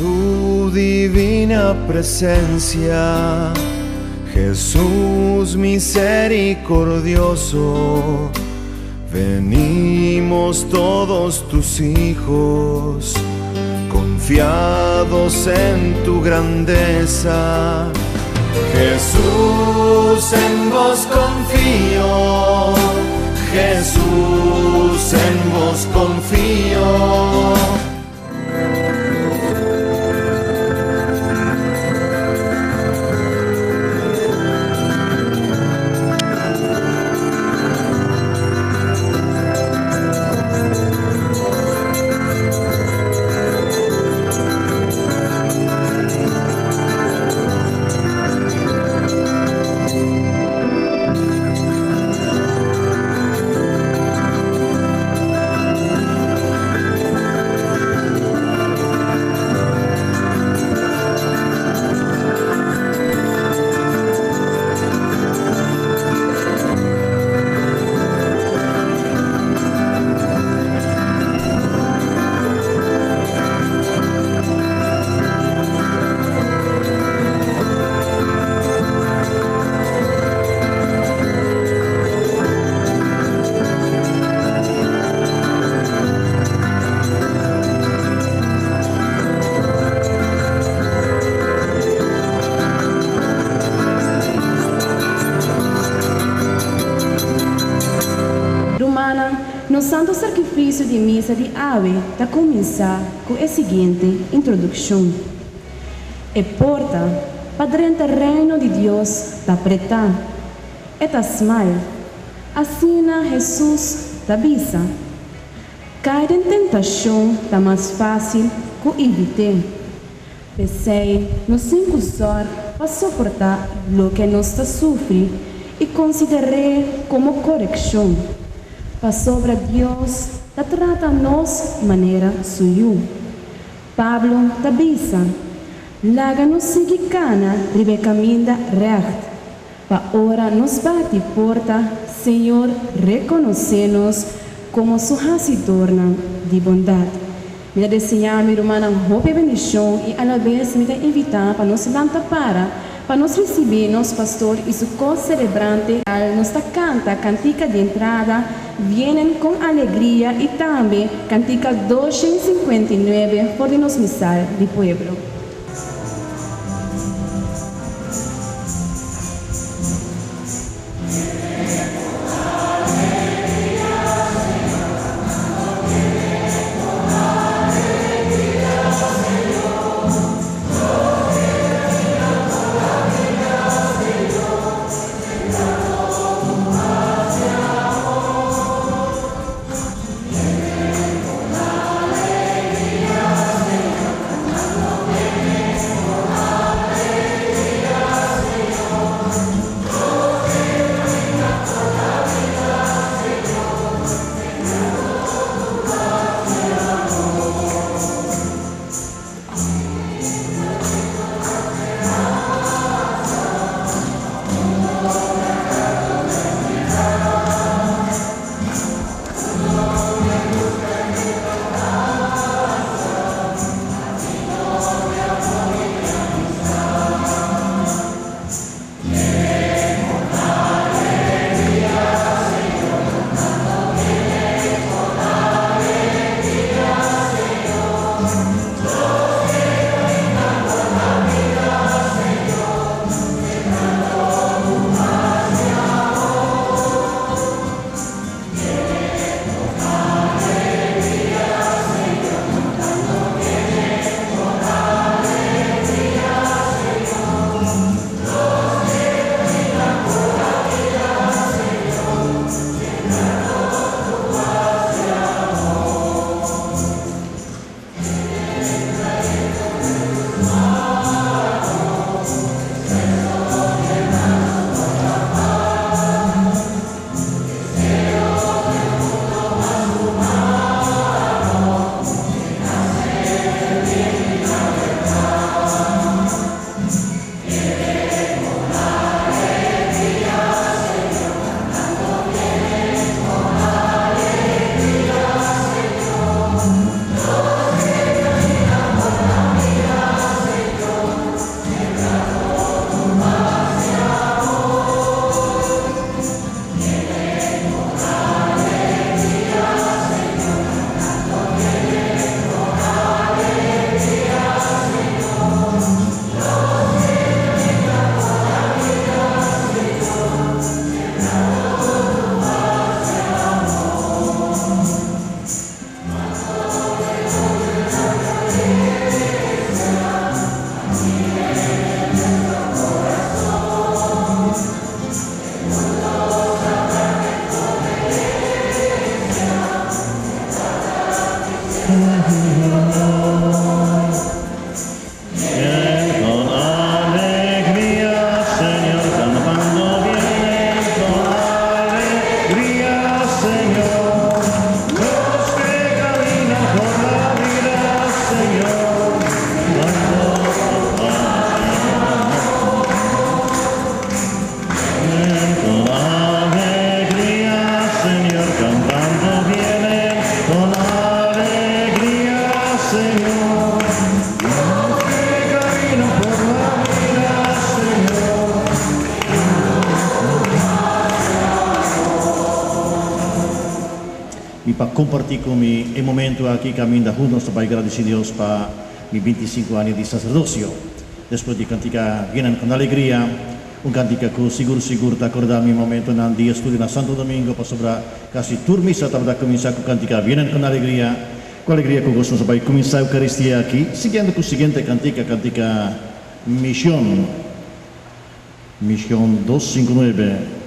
tu divina presencia, Jesús misericordioso, venimos todos tus hijos, confiados en tu grandeza. Jesús, en vos confío, Jesús, en vos confío. No santo sacrifício de missa de ave, está começar com a seguinte introdução. E porta para dentro do reino de Deus está preta. E está smile. Assim Jesus está bisa. Cair em tentação está mais fácil que evitar. Pensei nos 5 horas para suportar o que nós está sofrendo e considerei como correção. Para sobre Deus, ta trata nos maneira suyo. Pablo ta bisa, laga nos sigue cana, ribe caminda recht. Pa ora nos bate porta, Senhor, reconoce-nos como su se torna de bondade. Me desejar, minha irmã, hope bendição e a la vez me invitar para nos levantar para nos receber nosso pastor e seu co-celebrante. Nos canta cantica de entrada, vienen com alegria e também cantica 259 por nos missal de pueblo. E para compartilhar comigo o momento aqui que ainda juntos para agradecer a Deus para meus 25 anos de sacerdócio. Depois de cantar vienen com alegria, cantica que seguro te acordar meu momento no dia estudo na Santo Domingo para sobrar quase turmisa para começar com cantica vienen com alegria que gostamos para começar a Eucaristia aqui, seguindo com o seguinte cantica Misión 259.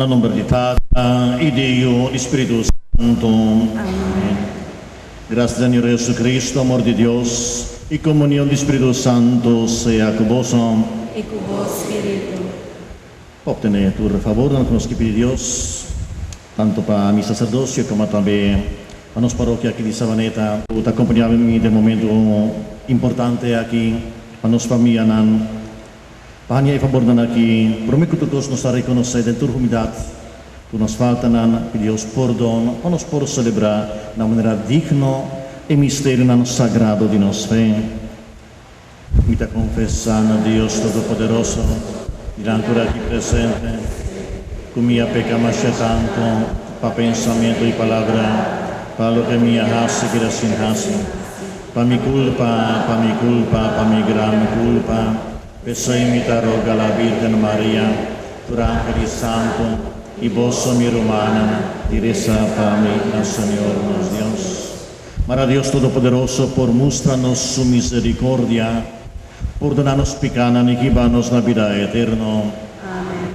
No nombre de Padre y de Hijo y Espíritu Santo. Amén. Gracias, Señor Jesucristo, amor de Dios y comunión del Espíritu Santo sea con vos. Y con vos, Espíritu. Obtener tu favor en los que pide Dios, tanto para mi sacerdocio como también para nuestra parroquia aquí de Sabaneta. Te acompañaba en este momento importante aquí, para nuestra familia. Pania e favor na aqui, prometo que todos nos reconhecer dentro da humildade, que nos falta que Deus perdão, para nos poder celebrar de maneira digna e mistério sagrado de nossa fé. Me está confessando a Deus Todo-Poderoso, diante aqui presente, que minha peca mais tanto, para pensamento e palavra, para o que minha raça que sem raça, para minha culpa, para minha grande culpa. Pesai-me da roga la Virgen Maria, durante di santo, e vosso mi romana, diresa para mí, Señor, nos Dios. Para Dios Todopoderoso, por mostrarnos su misericordia, por donarnos pecados y guiarnos la vida eterna. Amén.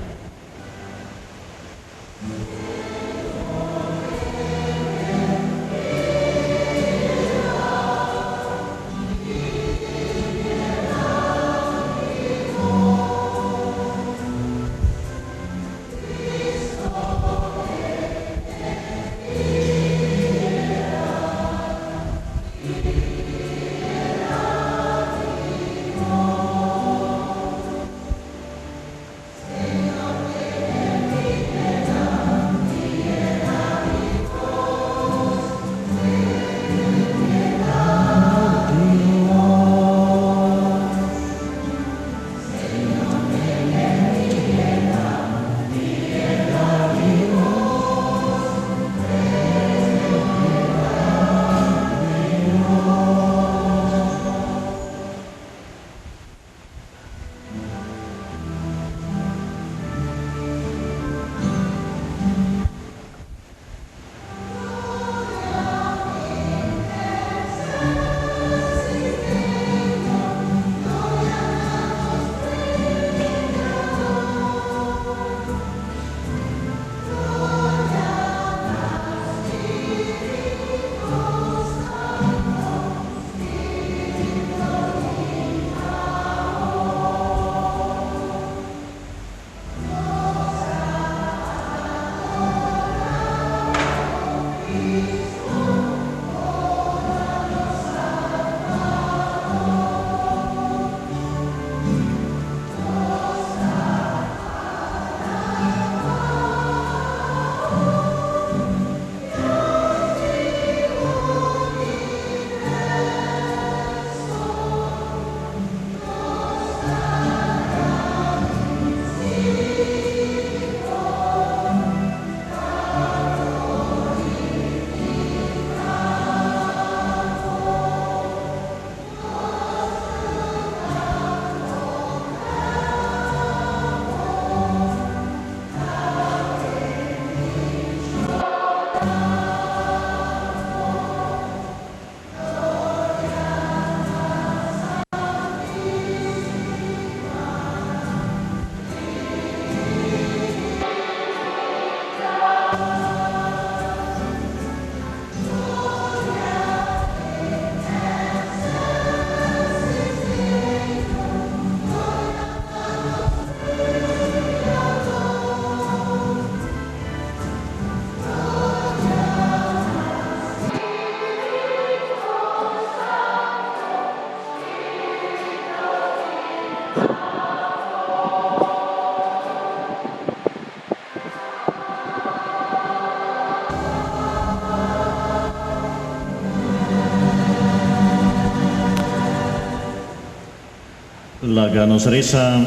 Laga nos reza,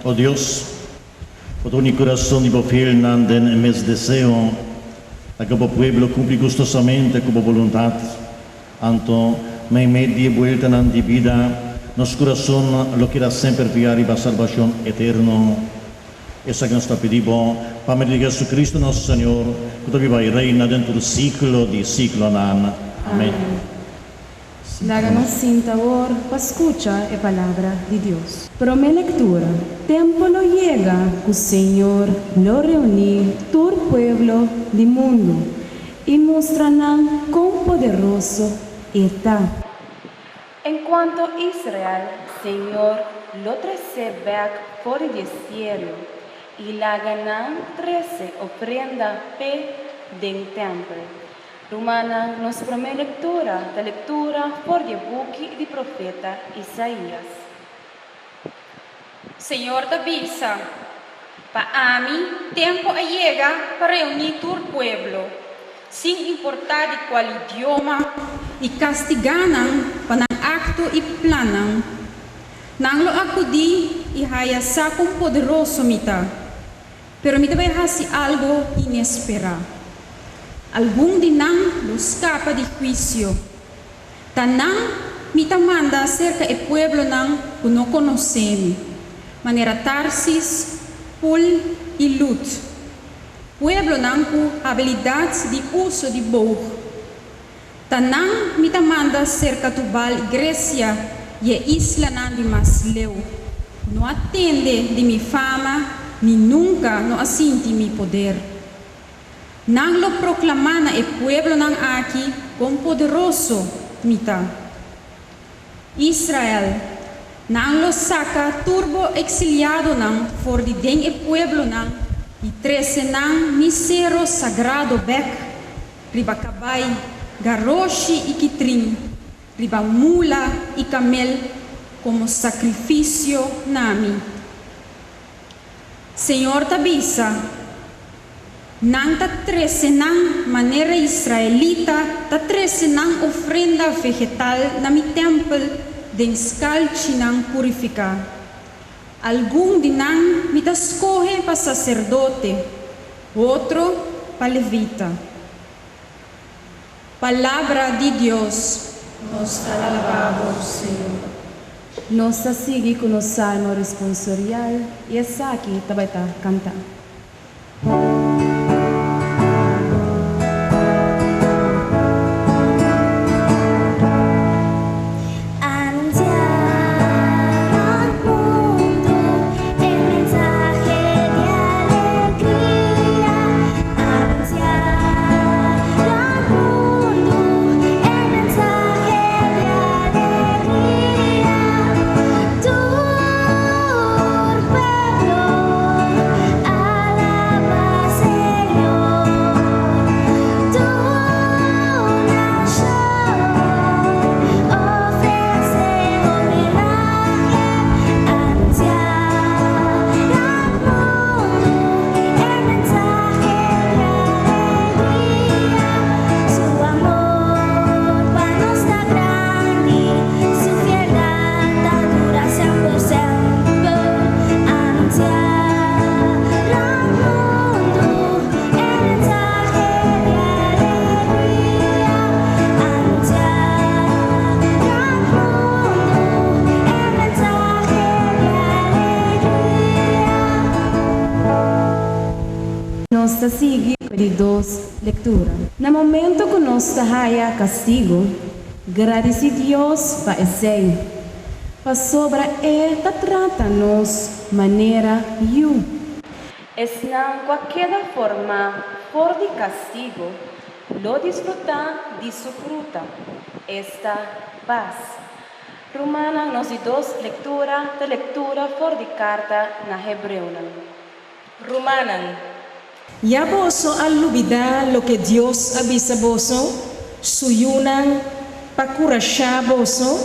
oh Dios, por mi corazón y por fiel nanden en mes deseo, a que el pueblo cumple gustosamente como voluntad, anto me medie vuelta en la vida, nos corazón lo quiera siempre fiar y para salvación eterno. Esa que nos está pedido, para medio de Jesucristo nuestro Señor, que viva y reina dentro del ciclo de ciclo. Amén. Dáganos sin favor para escuchar la palabra de Dios. Pero mi lectura, tiempo lo llega que el Señor lo reunir todo el pueblo del mundo y mostrarán cuán poderoso está. En cuanto a Israel, Señor lo trece back por el desierto y la ganan 13 ofrenda pe den templo. Romana nos promete lectura por el buque de profeta Isaías. Senhor da Bisa, para mí, tiempo llega para reunir todo el pueblo, sin importar de cuál idioma, y castiganan para acto y planan. Nang lo acudí y haya saco un poderoso mita, pero me debe hacer algo inesperado. Algún dinang lo escapa de juicio. Tanang mita manda cerca el pueblo nang que no conocemos. Manera Tarsis, Pul y Lut. Pueblo nang con habilidades de uso de bow. Tanang mita manda cerca Tubal Grecia y isla nang de Masleu. No atende de mi fama, ni nunca no asiente mi poder. Nang lo proclamana el pueblo nang aquí con poderoso mita. Israel, nang lo saca turbo exiliado nang for de den el pueblo nang y 13 nang misero sagrado bek, riba cabay, garroshi y kitrin, riba mula y camel como sacrificio nami. Señor Tabisa, nang ta 13 nang manera israelita, ta 13 nang ofrenda vegetal na mi templo den scalci nang purificar. Algún de nang mi ta escoge pa sacerdote, otro pa levita. Palabra de Dios. Nos alabamos, Señor. Nos sigue con el salmo responsorial y es aquí tabata cantar. Nos sigue de dos lecturas. En el momento que nos haya castigo, agradece Dios para ese. Para sobre esta trata-nos maneira you. Es na qualquer forma por de castigo, lo disfrutar de su fruta, esta paz. Romana nos de dos lectura por de carta na hebreu. Romana. Ya boso al olvidar lo que Dios avisa boso, suyunan pakurasha boso,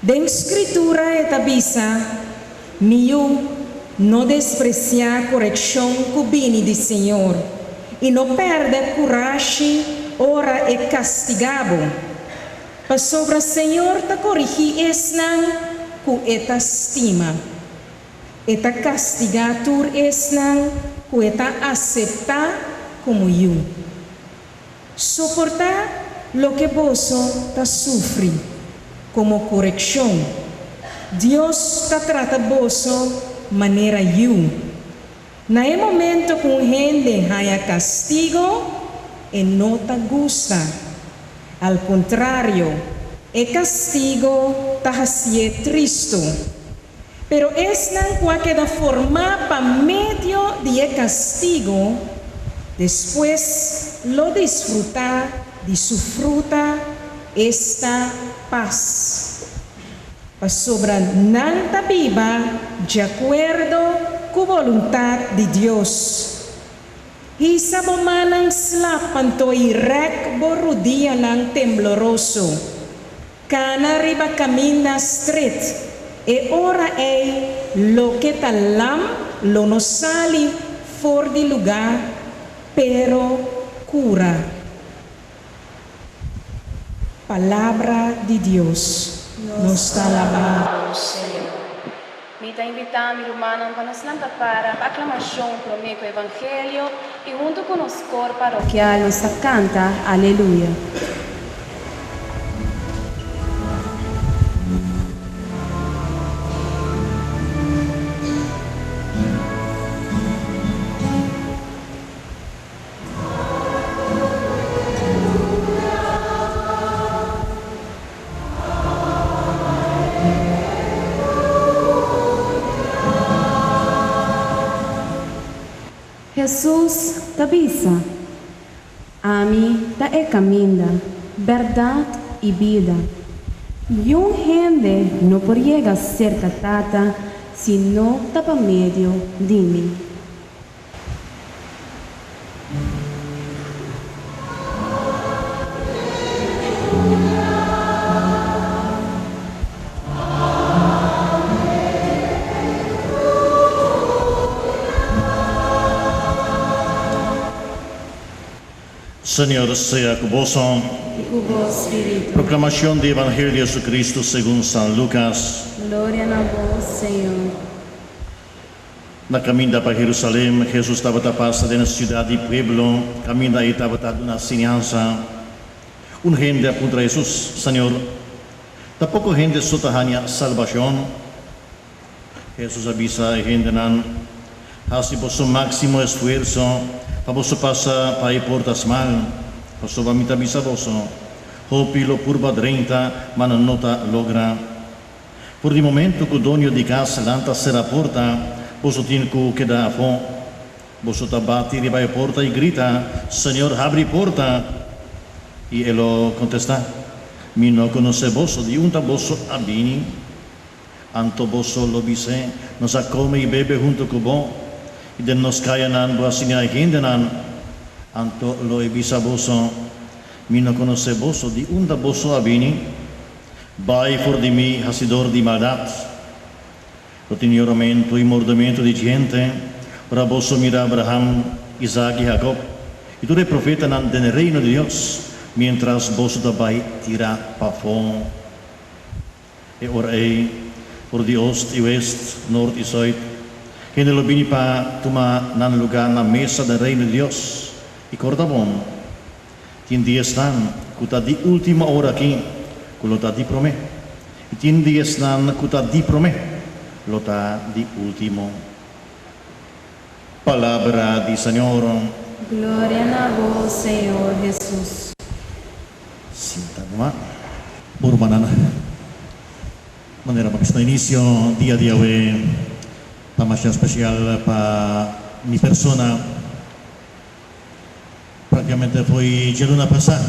den escritura et avisa, miu no despreciar corrección cubini di Señor, y no perde coraje ora e castigabo. Pa sobre Señor ta corrigi esnan, ku eta estima. Eta castigatur es nang ku eta acepta como yo. Soportar lo que vos ta sufre como corrección. Dios ta trata vos manera yo. Na el momento con gente haya castigo e no te gusta. Al contrario, el castigo te hace triste. Pero es nan cualquier forma para medio de el castigo, después lo disfruta de su fruta esta paz. Para sobra nanta viva de acuerdo con voluntad de Dios. Y sabomanang slapanto irek borudia nang tembloroso. Kana riba camina street. E ora è lo que talam lo no sali for di lugar, pero cura. Palabra de Dios. Nos está alabado, Señor. Me está invitando, hermano, para nos para a aclamación para o Evangelio y junto con los cor parroquial nos canta Aleluya. Jesús te avisa, a mí te camina, verdad y vida. Y un gente no podría ser tratada si no está por medio de mí. Señor sea con vos. Y con vos, Espíritu. Proclamación del Evangelio de Jesucristo según San Lucas. Gloria a vos, Señor. Na caminda para Jerusalém, Jesús estaba tapado de una ciudad y pueblo. Caminda y estaba dando una enseñanza. Un gente apunta a Jesús, Señor. Tampoco gente sotahania salvación. Jesús avisa a gente nan. Hace su máximo esfuerzo. Para você passar para ir portas mal, você vai me avisar você. Hopi lo purba 30, mas não tá logra. Por de momento que o dono de casa lanta ser a porta, você tem que dar a fome. Você tá bate e vai a porta e grita, Senhor, abre porta. E ele contesta, me não conhece você, de onde você abini. Anto você lo vise, nos come e bebe junto com você. E den nos kaya nan buasina hindenan anto lo ebisa boso mino conoce boso di unda boso abini bai for di mi hasidor di maldad lo tinioramento e mordimento di gente ora boso mira Abraham, Isaac e Jacob e tu profeta nan den reino de Dios mientras boso da bai tira pa fon e ora ei por di ost e west nord e zuid Quem lo vini para tomar nan lugar na mesa do reino de Deus. E corda bom. Tem dias estão que está de última hora aqui, que lo está de promé. E tem dias estão que está de promé, lo está de último. Palavra do Senhor. Gloria a vos, Señor Jesús. Sinta uma. Urbanana. Maneira para o início dia de hoje. Tamasya especial para mi persona. Praticamente foi de luna passada,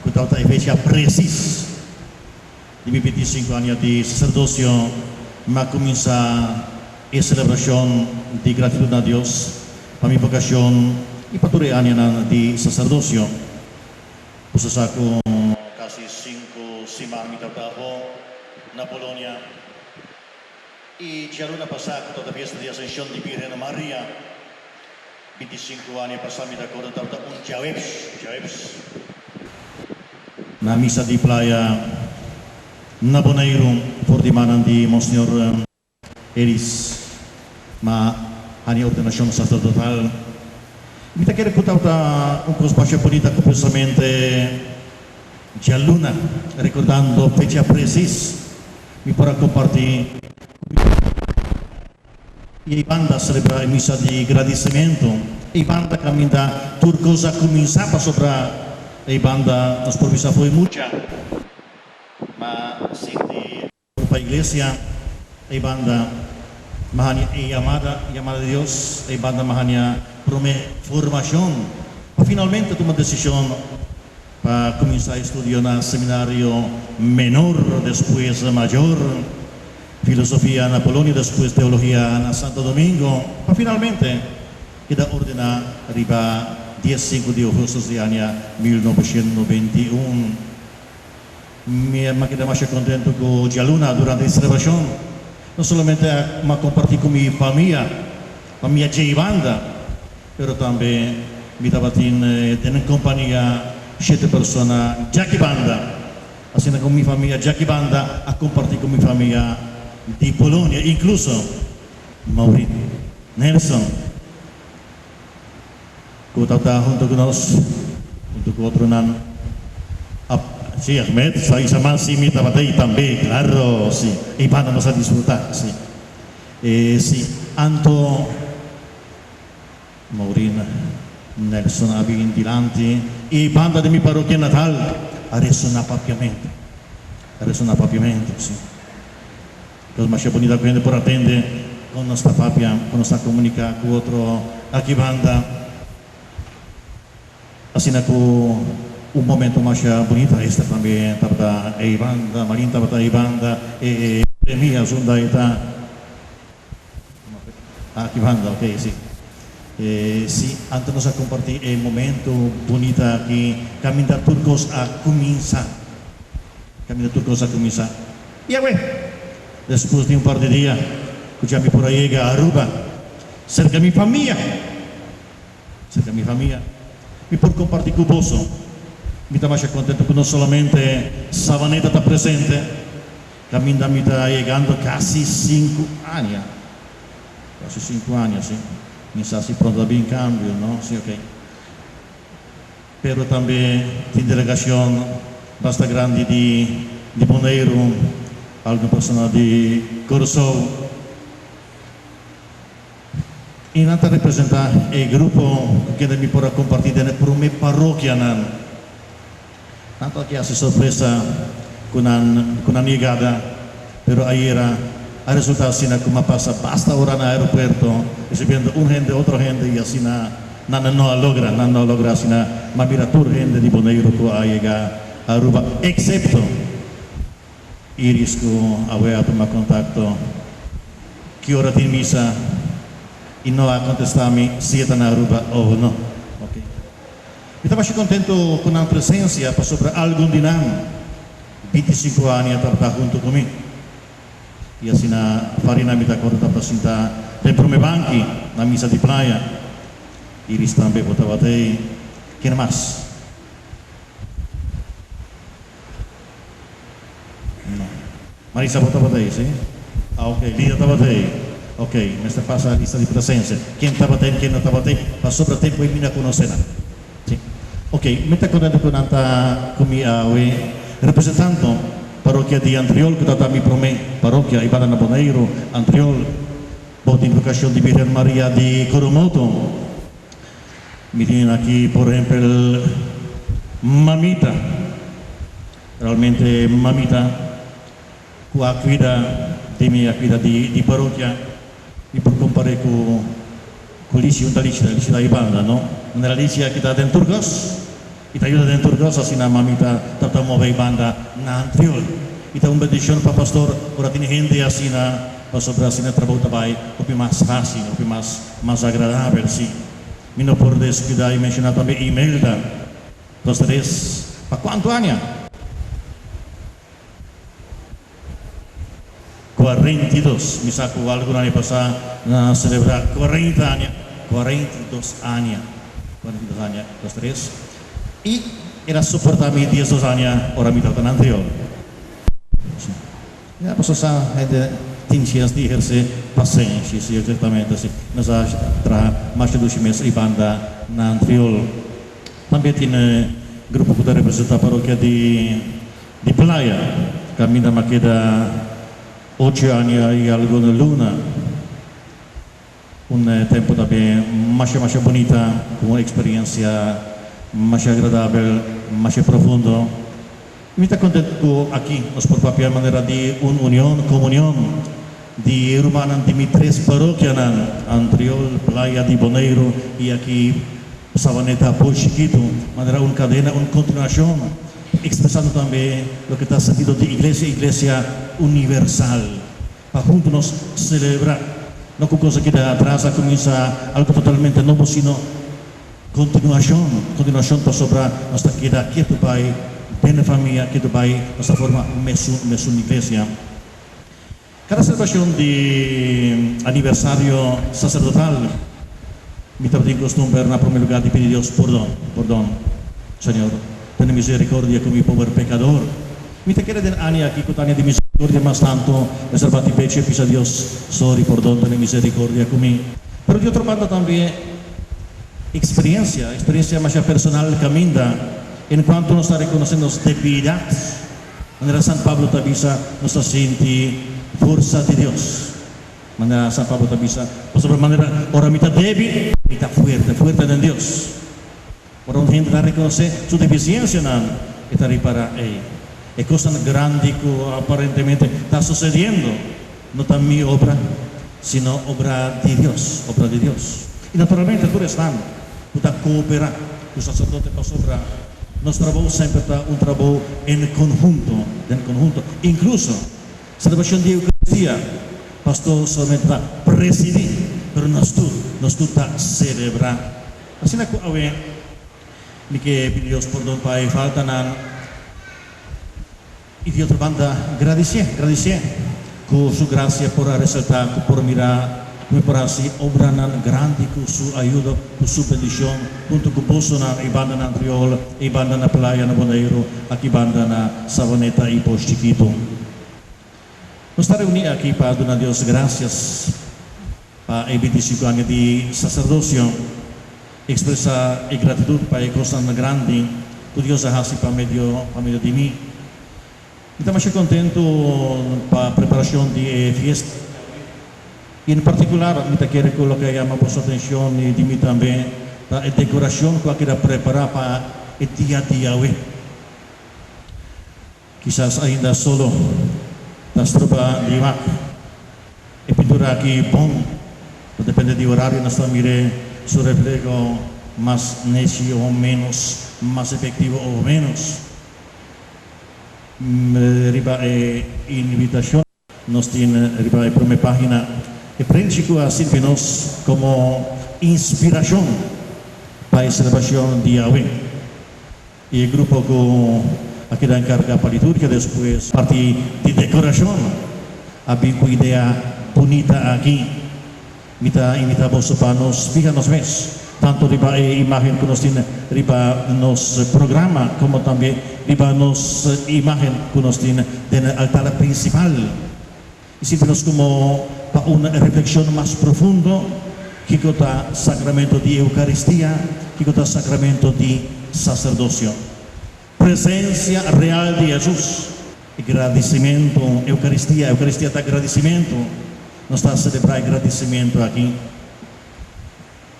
que estava a fecha precisa de 25 anos de sacerdócio, mas começar a celebração de gratidão a Deus para minha vocação e para toda a anos de sacerdócio. Você sabe com quase 5 semanas na Polônia. E già l'una passata, tutta la festa di Ascensione di Virgen Maria, 25 anni passati da corda da un Jaweps. Na missa di playa, na Bonaire por dimanan di Monsignor Eris, ma hani ordenación sacerdotal. Mita quero contar un spazio bonita completamente già luna, ricordando fecha precis, mi porrà compartir e banda celebra missa di agradecimento e banda cammina turcosa cominciava sopra e banda nos provisa foi mucha ma senti para iglesia e banda mahania e llamada de Dios e banda mahania prome formación ma finalmente toma decisión para começar a estudar no seminário menor depois maior filosofia na Polônia, depois teologia na Santo Domingo, para finalmente kita ordena riba 15 de agosto de ano 1991. Me quedé mais contento com a luna durante a celebração, não somente a compartilhar com minha família, com a minha banda, mas também me estava em companhia 7 pessoas Jackie Banda, assim com minha família Jackie Banda, a compartilhar com minha família di Polonia, incluso Maurício Nelson, que está junto conosco, junto com outro nano. Sí, Ahmed, sama si Mita Batay também, claro, sí, y vamos a disfrutar, sí. Sí, Anto Maureen Nelson abin dilanti, e banda de mi parroquia natal, adesso na papiamento, sì. Los más bonita gente por atender con nuestra papia, con nuestra comunica con otro aquí banda, así na con un momento más bonito este también tabata e banda, Marín tabata e banda e mía zunda eta aquí banda, ok, sí. Sí, antes nos a compartir el momento bonito aquí, caminar turcos a comienza, y a ver. Después de un par de días, escuchame por ahí a Aruba, cerca de mi familia, y por compartir con vos, me estaba más contento que no solamente Sabaneta está presente, Caminda me está llegando casi 5 años, sí, mi sa si pronto bien cambio, ¿no? Sí, ok. Pero también tiene delegación bastante grande de Bonaire, alguna persona di Corso e nata representa il gruppo che mi può compartire per me parrocchia tanto che ha sorpresa con una negada però ieri a risultato sino come passa basta ora all'aeroporto ricevendo un gente otro gente e assim non logra sino ma miratur gente di Bonaire che ha llegado a Aruba excepto Iris ko aware toma contacto que hora tem misa e não a contestar-me se está na Aruba ou não. Ok. Estava muito contento com a presença para sobre algum de nós 25 anos estava junto comigo e assim na farina me está correndo para sentar dentro do meu banco na misa de praia. Iris também botava até quem mais? Marisa estava aí, sim? Ok, Lida estava aí. Ok, questa passa a lista di presenze. Chi stava aí, chi non stava aí, ma soprattutto mi na conoscena. Sì. Ok, mi sta contento con Anta come rappresentando parrocchia di Antriol, che da mi prome parrocchia Ibana Bonaire, Antriol, bot invocazione di Virgen Maria di Coromoto. Mi tiene aquí, por ejemplo, Mamita. Realmente Mamita. Cu a cuida di parrocchia e per comparare con l'Ici da Ibanda, no? Nella Licia che sta dentro Turcos, e ti aiuta dentro Turcos, assim na mamita tata muove Ibanda na Antriol. E ta un benedizione pa pastor, ora tiene gente assim na pa sobra assim na trabalho tabai, o più mais fácil, o più mais agradável, sì. Mi non por descuidar e mencionar também Imelda, dos três, pa quanto anni? 42, mi sa che alcuni anni passati a celebrare 42 anni, los tres, e era sopportabile 10 anni, ora mi tocca un anteriore. Sì. Posso sa tinsias di ejercer paciência, sì, esattamente, sì. Nasa tra masyado mes ibanda na Antriol. Também tem grupo que representa a paróquia de Playa. Caminha maqueda 8 anos e algo na luna. Tempo também mais bonita, com uma experiência mais agradável, mais profundo. Me está contento aqui, nós por papel maneira de união, comunhão, de irmãs de 3 paróquias, Antriol, Playa de Boneiro e aqui Savaneta Poi Chiquito, maneira uma cadena, uma continuação, expressando também o que está sentido de igreja universal, para juntos nós celebrar, não com coisa que da atrás começa algo totalmente novo, sino continuação para sobrar nossa queda aqui do Pai, dentro da família aqui do Pai, nossa forma mesmo igreja. Cada celebração de aniversário sacerdotal, me também costumo na primeiro lugar de pedir a Deus perdão, Senhor, tenha misericórdia com o pobre pecador. Me te quero ani aqui com tania de misericórdia, mas tanto reservati peche pisa Deus, sorry, perdão, tenha misericórdia comigo. Pero de outra parte também experiência mais personal caminha, enquanto nós está reconhecendo as debilidades, maneira San Pablo tabisa nos sente força de Deus. Maneira San Pablo tabisa, sobre maneira ora mita débil, mita fuerte de Deus. Ora gente está reconhecer sua deficiência e está para ele. É coisa grande que aparentemente está sucedendo, não está minha obra, sino obra de Deus, E naturalmente tudo está para cooperar, o sacerdote para sobrar. Nosso trabalho sempre está trabalho em conjunto, incluso celebração de Eucaristia, pastor somente está presidir, mas nós tudo está celebrar. Assim é que eu me pedir Deus perdão para falta e de outra banda agradecer com sua graça por ressaltar, por mirar, por assim obra grande com sua ajuda, com sua bendição, junto com o bolso na banda na Antriol, e banda na Playa na Boneiro, aqui banda na Savaneta e Poi Chiquito. Nós estamos reunidos aqui para dar a Deus graças para 25 anos de sacerdócio, expressar a gratidão para a coisa grande que Deus ha feito para meio de mim. Estamos muito contentes para a preparação de festa. E em particular, me quero colocar a vossa atenção e de mim também a decoração que eu quero preparar para o dia a dia. Quizás ainda solo das tropas de IMAC. E pintura aqui bom, depende do horário, nós estamos mirando seu reflexo mais necio ou menos, mais efetivo ou menos. Riba invitação, nós temos riba a primeira página. E prende-se a servir-nos como inspiração para a celebração de Yahweh. E o grupo que aqui da encarga para a liturgia, depois parte de decoração, havia uma ideia bonita aqui. Invitamos para nos fijar-nos mais, tanto riba a imagem que nós temos riba nos programa, como também riba nos imagem que nós temos no altar principal. E servir-nos como para uma reflexão mais profunda, que é o sacramento de Eucaristia, que é o sacramento de sacerdócio. Presença real de Jesus, agradecimento, Eucaristia está agradecimento, nós estamos a celebrar agradecimento aqui.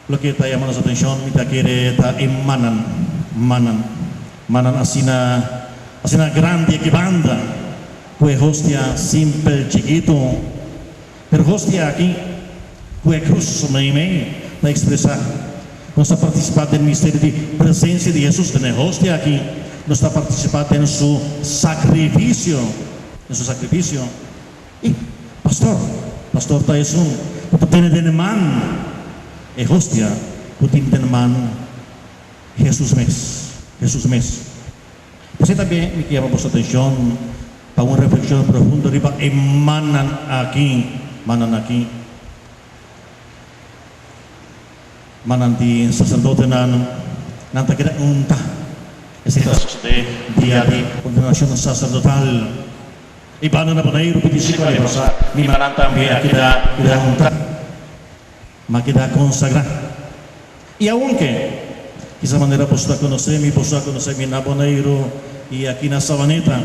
O que está chamando nossa atenção, kita quer está emanan assim na grande que banda, que é hostia simple, chiquito. Pero hostia aqui, que é cruz no meio, para expressar, nós estamos participando do mistério de presença de Jesus, na hostia aqui, nós estamos participando em seu sacrifício, E, pastor está isso, porque tem de man, é hostia, porque tem de man, Jesus mesmo. Você também me chama a vossa atenção para uma reflexão profunda, riba emanan aqui, mananti sacerdote nanti kita unta ese caso de dia de ordenación sacerdotal Ibano na panay rupiti si Pare Rosa, ni manantang biya kita junta, makita consagra. Y aunque quizá manera possa conocer mi naboneiro y aquí na Sabaneta,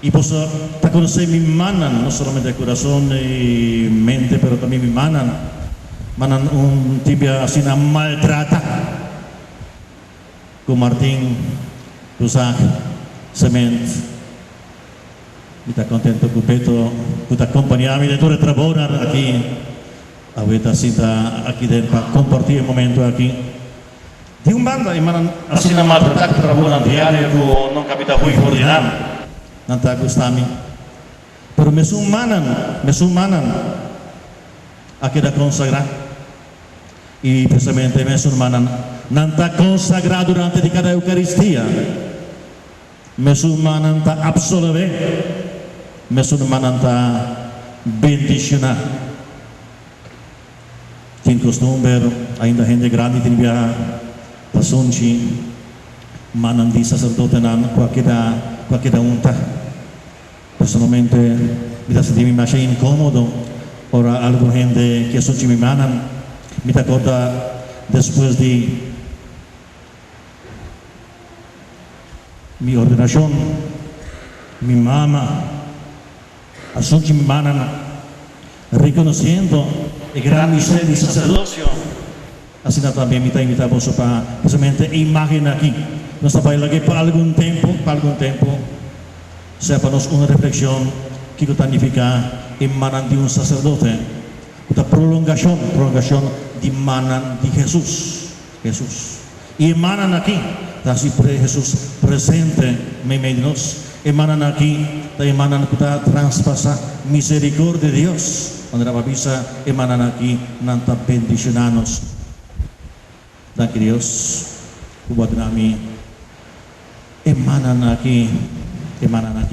y possa conocer mi manan, no solamente de corazón y mente, pero también mi manan un tibia así na maltrata, con Martín, Cusac, Cement. Kita contento con Beto, kita acompañami de todo el trabajo aquí, ahorita cita aquí para compartir el momento aquí. Di un banda, imanan así na maltratar trabajo diario con non capita hui ordinam, nanta gustami. Pero me sumanan, aquí da consagrar. Y precisamente me sumanan, nanta consagrar durante di cada Eucaristía. Me sumanan ta absolver, me sumanan ta bendicionar. Tin costumbre, ainda gente grande tin via pasunci, manan di sacerdote nan qualche unta. Personalmente mi da sentirmi más incómodo, ora algo gente que son mi manan, mi da acorda después de mi ordenación, mi mamá, asunci mi manan, reconociendo el gran misterio del sacerdocio. Así también me invita a vos para precisamente imagen aquí. Nuestra baila que para algún tiempo, sea para nosotros una reflexión que significa emanan de un sacerdote, una prolongación de emanan de Jesús. Y emanan aquí, así Jesús presente en medio de nosotros, emanan aquí, emanan para traspasar misericordia de Dios. Cuando la babisa emanan aquí, nanta bendicionanos. Gracias Dios, buat kami emanan aquí, emanan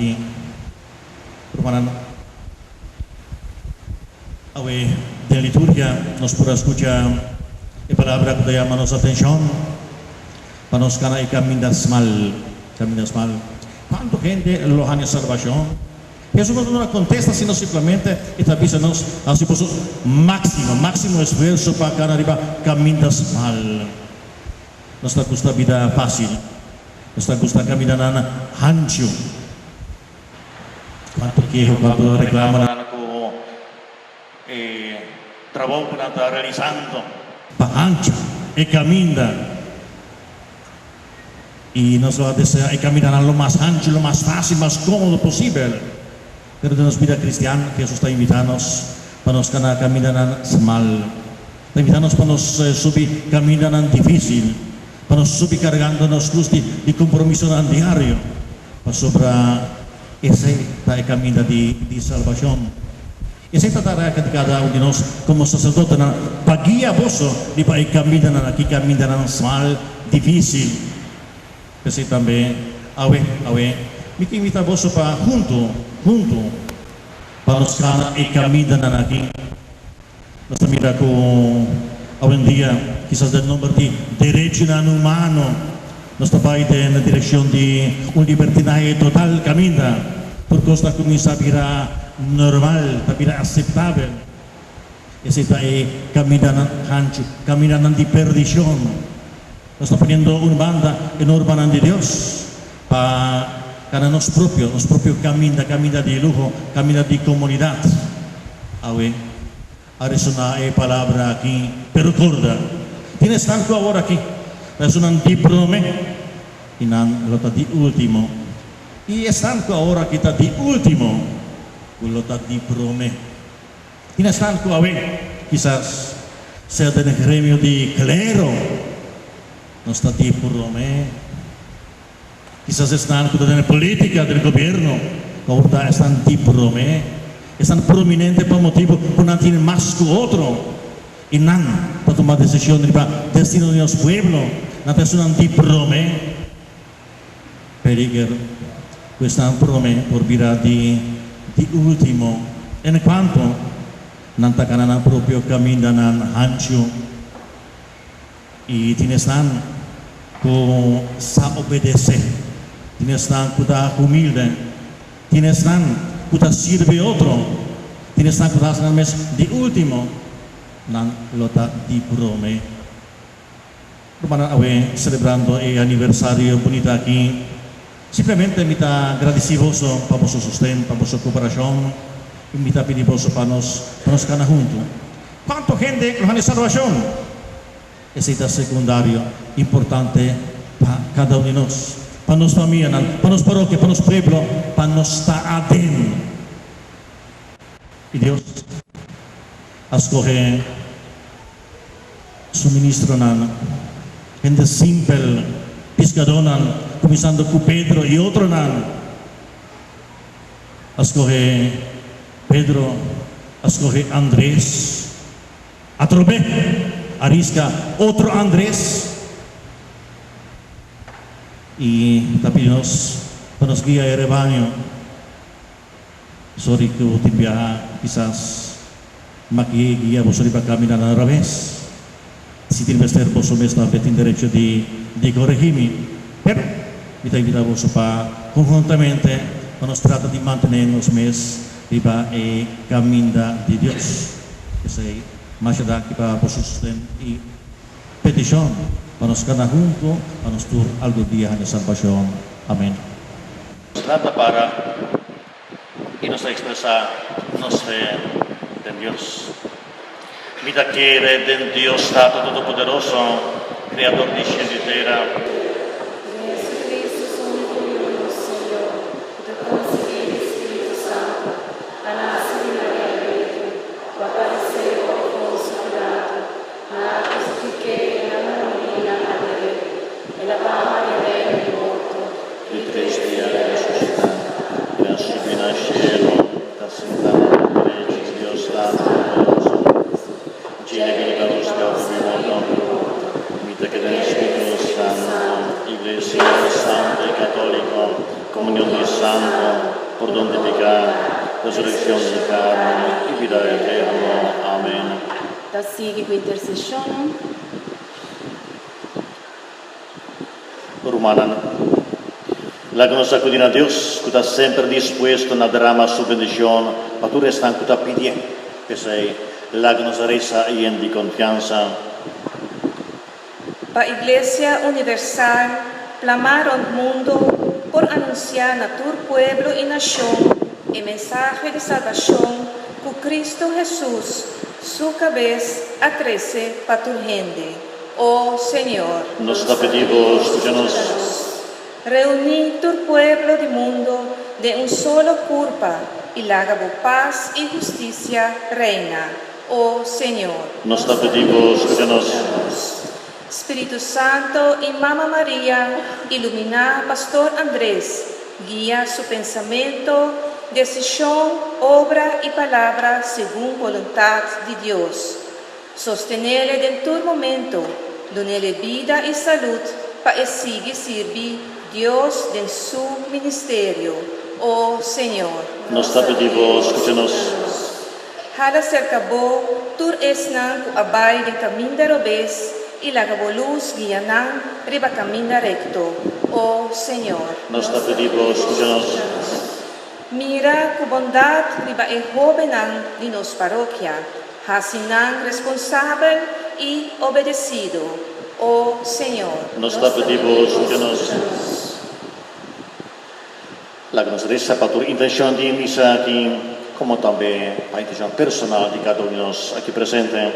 awe de liturgia nos podrá escuchar la palabra que llamanos atención, para nos canai caminas mal. ¿Cuánta gente lo han salvación? Jesús no contesta, sino simplemente nos así por máximo esfuerzo para cada arriba caminas mal. No está gusta vida fácil, no está gusta caminar ancho. Cuánto reclaman con trabajo que está realizando, para ancho, y camina. Y nos va a desear caminar lo más ancho, lo más fácil, más cómodo posible. Pero de nuestra vida cristiana, Jesús está invitándonos para nos caminar mal, está invitándonos para nos subir caminar difícil, para nos subir cargándonos cruz de compromiso diario, para sobre ese camino de salvación. Esa es la tarea que cada uno de nosotros como sacerdote para guiar vos y para caminar aquí, caminar mal, difícil. Así también, me invita a vos para junto, para nos caminar aquí. Nos mira con hoy en día, quizás del nombre de derecho humano, nos va en la dirección de un libertinaje total camina, por cosa comienza a virar normal, a virar aceptable. Ese está caminando de perdición. Nos está poniendo una banda enorme de Dios para cada nos propio camina de lujo, camina de comunidad. Ahora es una palabra aquí, pero recuerda, tienes tanto ahora aquí, es un antiprome, y lo está di último. Y es tanto ahora que está di último, lo está di prome. Tienes tanto a ver, quizás sea del gremio de clero, no está di prome. Quizás están en la política del gobierno, ahora están di prome, están prominentes por motivo que no tienen más que otro, y no para tomar decisiones para el destino de los pueblos, no están di prome, peligro, están prome por vida de último, en cuanto no están propio camino ancho, y tienes que obedecer. Tienes que estar humilde, tienes que kuta sirve otro. Tienes tan kutas ng mes di último nan lota di prome. Rumana awe celebrando el aniversario bonita aquí. Simplemente mita agradecivoso para vuestro sostén, para vuestra cooperación. Invita pediboso para nos cana junto. ¿Cuánto gente lo han salvación? Ese es secundario, importante para cada uno de nosotros. Para nuestra familia, para nuestra parroquia, para nuestro pueblo, para nuestra ADN. Y Dios escoge suministro nan, gente simple, pescador nan, comenzando con Pedro y otro nan. Escoge Pedro, escoge Andrés, atrobe, arisca otro Andrés. Y tapilnos para nos guía el rebaño. Sorry que utipia quizás guía vos para caminar a revés. Si tienes que vos mesmo petin derecho de corregirme, pero me invita vos para conjuntamente nos trata de mantenernos mes riba e caminda de Dios. Ese más allá que para vos sustento y petición. Para nos cada junto, para nos tur algo día de salvación. Amén. Trata para y nos expresa nuestra fe en Dios. Vida quiere de Dios Stato Todopoderoso, Creador de cielo y tierra. Jesucristo, único Señor, te concedí el Espíritu Santo, a nacer de María Virgen, o aparecer por Poncio Pilato, nada crucifiqué en la e la fama di Re di morto, di tre stiare resuscitati, e asciughi in cielo, da sentare per legge Dio Stato, Gine che da Stato di morto, vita che da Spirito Santo, Iglesia Santa e Cattolico, comunione di Santo, perdón de pecado, resurrección de carne y vida eterna. Amén. Da sigue con intercesión. Rumana, la que nos acudina a Dios, que está siempre dispuesto a dar su bendición, para tú restan que te pide, que sea la que nos reza y en de confianza. Pa Iglesia Universal, clamaron mundo por anunciar a tu pueblo y nación el mensaje de salvación que Cristo Jesús, su cabeza, atrece para tu gente. Oh Señor, nos pedimos, escúchanos. Reuní tu pueblo del mundo de un solo culpa y la paz y justicia reina. Oh Señor, Nos pedimos, escúchanos. Espíritu Santo y Mamá María, ilumina Pastor Andrés, guía su pensamiento, decisión, obra y palabra según voluntad de Dios. Sostenerle en todo momento, donele vida y salud para seguir servir Dios en su ministerio. Oh Señor, Nos pedimos, escúchanos. Jala cerca bo, tur esnan ku abay de camino de robes y la luz guianan riba camino recto. Oh Señor, Nos pedimos, escúchanos. mira ku bondad riba e jovenan de nos parroquia, hasinan responsable y obedecido. Oh Señor, Nos pedimos, escúchanos. La que nos reza para tu intención de misa aquí, como también la intención personal de cada uno de nosotros aquí presente.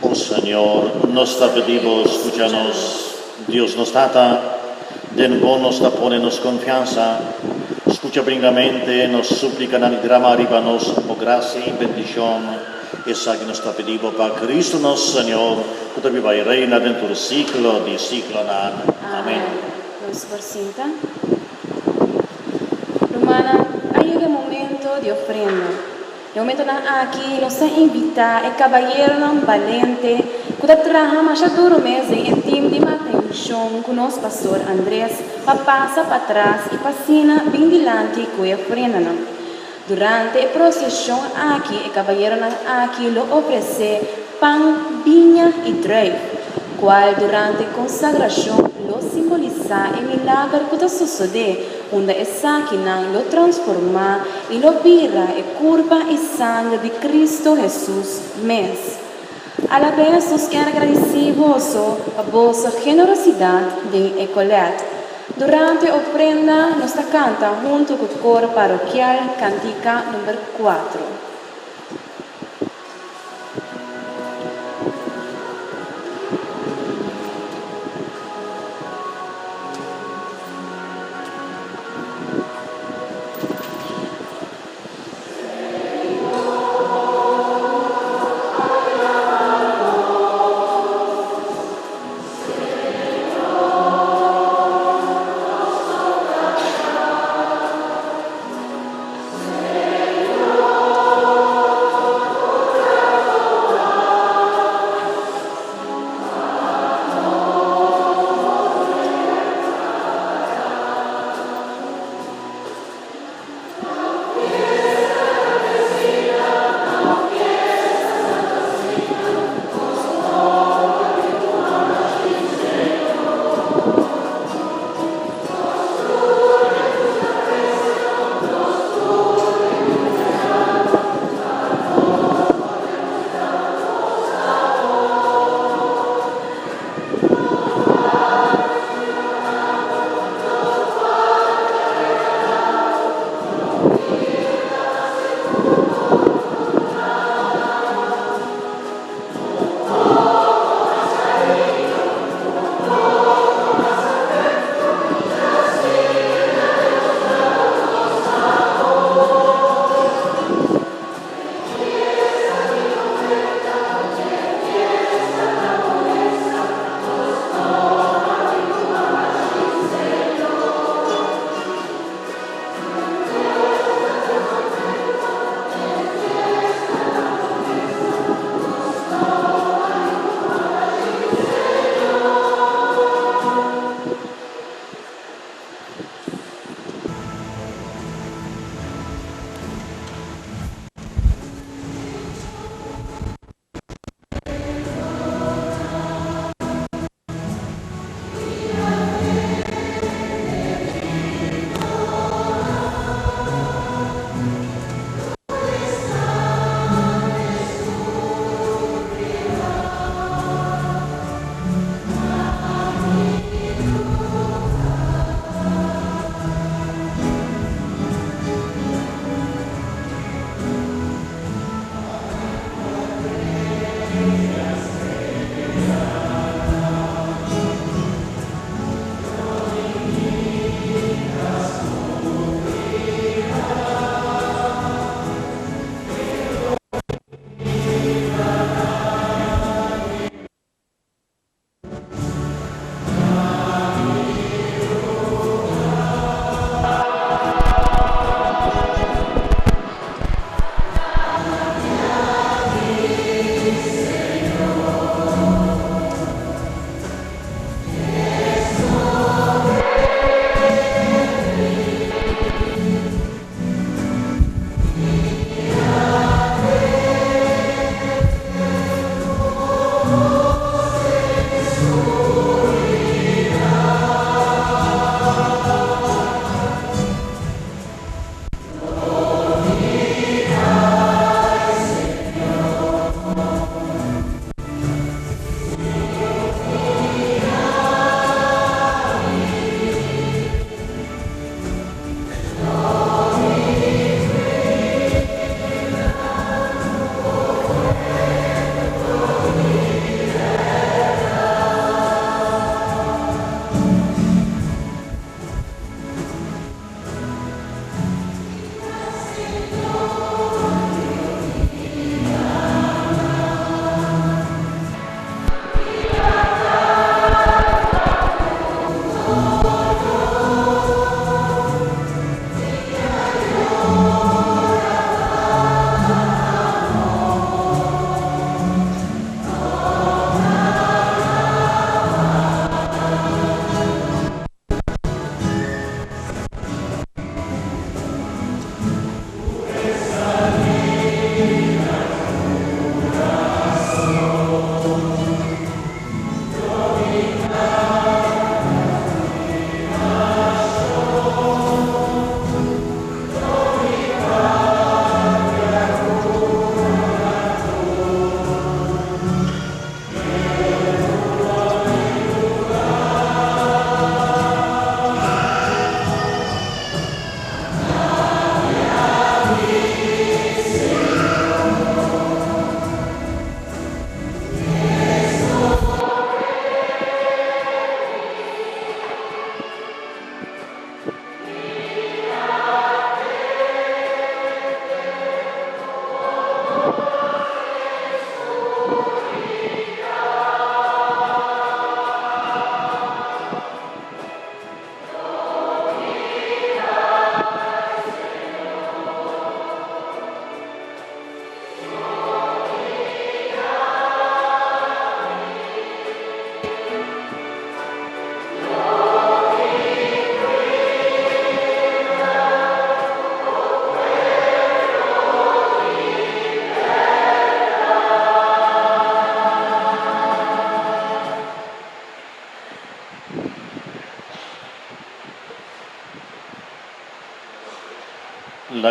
Oh Señor, nos pedimos, escúchanos. Dios nos trata, de nuevo nos pone confianza. Escucha brindamente, nos suplica en el drama arriba nos por gracia y bendición. Esa que nos pedimos para Cristo nuestro Señor, que viva y reina dentro del ciclo de ciclo. Amén. Nos presenta. Romana, hay un momento de ofrenda. El momento aquí nos invita a caballero valente que trabaja más duro mes en team de atención con nuestro pastor Andrés para pasar para atrás y pasar bien delante con la ofrenda. Durante la procesión aquí, el caballero aquí lo ofrece pan, viña y trigo. cual durante consagración lo simboliza el milagro que sucede, donde esa que lo transforma y lo vira y curva y sangre de Cristo Jesús mes. A la vez nos queda agradecidos a vuestra generosidad de Ecolet. Durante ofrenda nos canta junto con el coro parroquial Cantica número 4.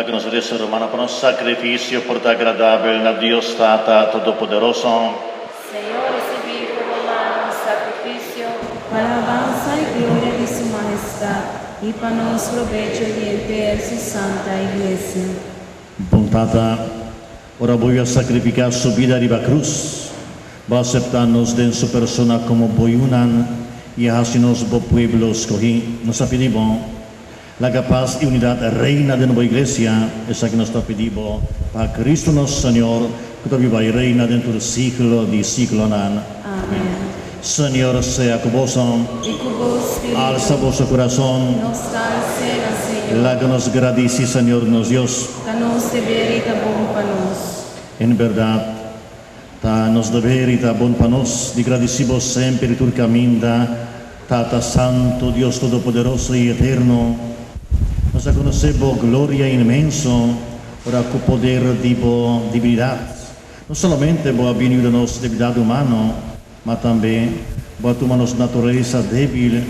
la que nos resta romana para un sacrificio por agradable a Dios Tata Todopoderoso. Señor, recibí por romano un sacrificio para alabanza y gloria de su majestad, y para nos provecho de entera su santa iglesia. Tata, ora voy a sacrificar su vida arriba a cruz, va a aceptarnos de su persona como boyunan y hacernos bo pueblo escogí. Nos pedimos la capaz y unidad reina de nueva iglesia, esa que nos pedimos para Cristo nuestro Señor, que viva y reina dentro del siglo de siglo. Amén. Señor sea con vos, Y con vos, Espíritu, alza vuestro corazón, nos salcena, Señor, la que nos gradici, Señor, nos Dios. que nos deberi ta bom para nos. En verdad, ta nos doveri ta bon panos, di gradisimo sempre tu caminda, Tata Santo, Dios Todopoderoso y Eterno, nos conocebo gloria inmenso, ora con poder de divinidad, no solamente boa venido nos debilidad humano, ma también boa tu manos naturaleza débil,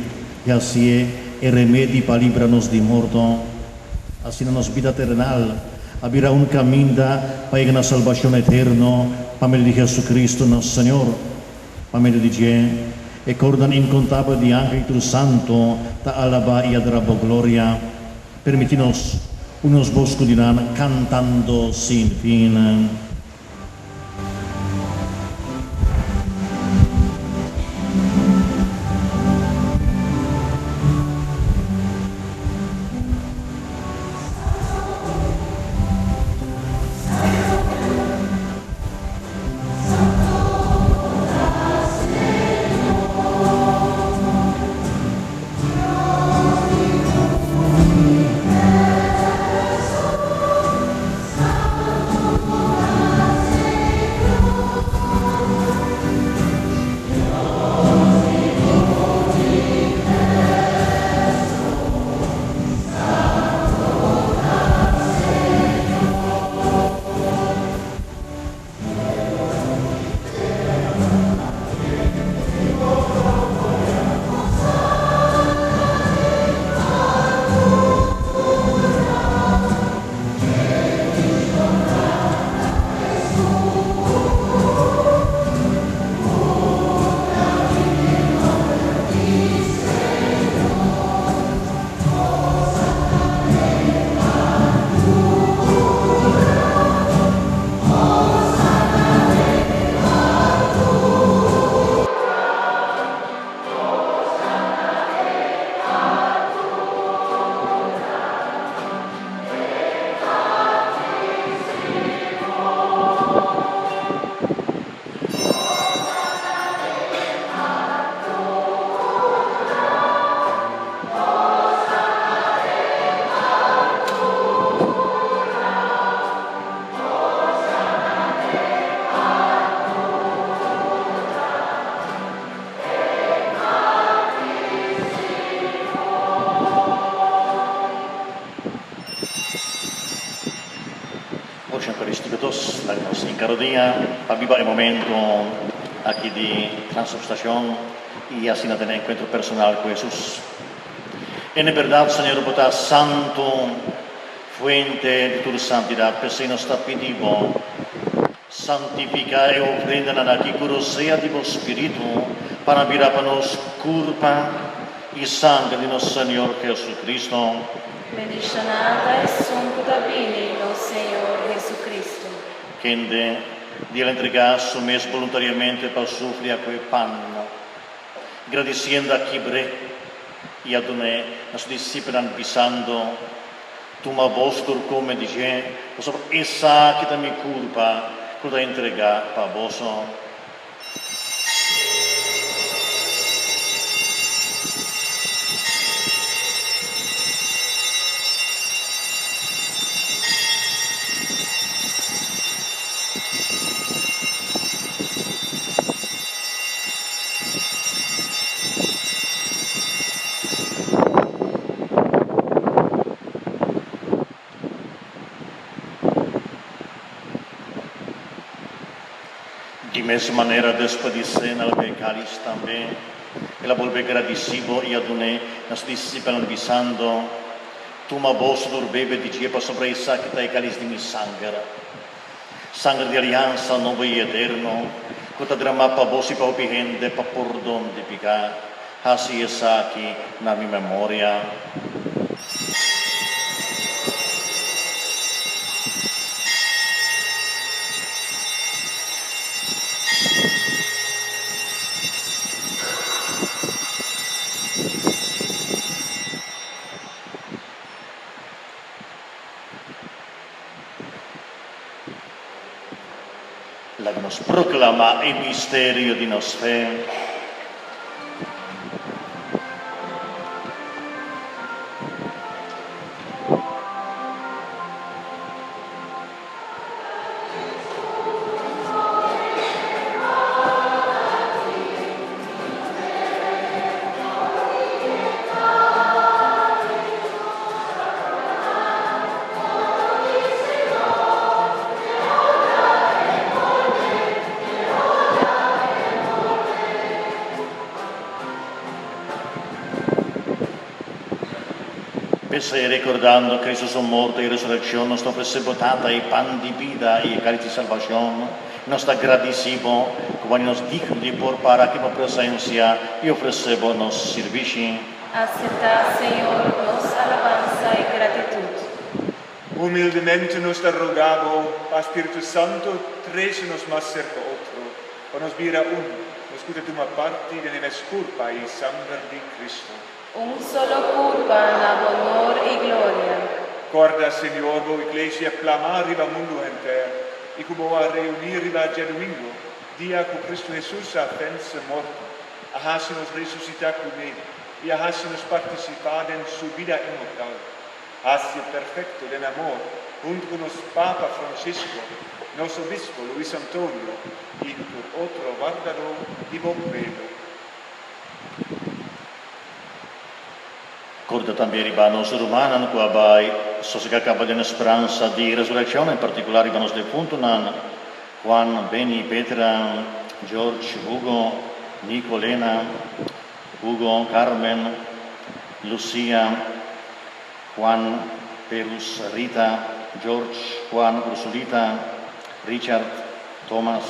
y así el remedio para librarnos de muerto, así nos vida terrenal, abrirá un camino para la salvación eterna, para medio de Jesucristo nuestro Señor, para medio de Dios, e cordan incontable de ángel tu santo, ta alaba y adarabo gloria, permitinos unos boscos dirán cantando sin fin. La que nos encarodía para vivir el momento aquí de transubstanciación y así no tener encuentro personal con Jesús. En verdad, Señor, vos santo, fuente de tu santidad, pues se nos está pidiendo santificar y ofrenda aquí curo sea de vos Espíritu para virar para nos culpa y sangre de nuestro Señor Jesucristo. benediccionata e suncuta bene lo Señor Jesucristo. Quien de entregar su mes voluntariamente para sufrir quel panno, agradeciendo a Kibre y a Doné, a sus discípulos pisando, tu ma vostro come dice, esa que mi culpa, que da entregar para vos. De mesma maneira, después de cena, el cáliz también, ela volve agradecido y adoné, nos discípulos avisando, Toma voz bebe di ciepa sopra i sacchi dai calici di mi sangue di alianza nuovo e eterno, quota dramappa voci pa opihende pa pordon di pica, hasi e sacchi na mi memoria. La que nos proclama el misterio de nos fe. Pese recordando Cristo su muerte y resurrección, nos ofrece botada y pan de vida y cáliz de salvación, nos está agradecido, como nos dijo de por para que por presencia y ofrecemos nos servici. Acepta, Señor, nos alabanza y gratitud. Humildemente nos da rogado, a Espíritu Santo, trésenos más cerca otro, o nos vira uno, nos cuida tu parte de la culpa y sangre de Cristo. Un solo curva en honor y gloria. Guarda, Señor, vo Iglesia clamar riva mundo entero, y como a reunir riva ya domingo, día que Cristo Jesús ha vence muerto, nos resucitar con él, y nos participar en su vida inmortal. Hacia perfecto del amor, junto con los Papa Francisco, nuestro obispo Luis Antonio, y por otro guardador y bombero. Corda también hermanos romanos que abai sociedad capa de una esperanza de resurrección, en particular hermanos de punto nan Juan, Beni, Petra, George, Hugo, Nicolena, Hugo, Carmen, Lucía, Juan, Perus, Rita, George, Juan, Ursulita, Richard, Thomas,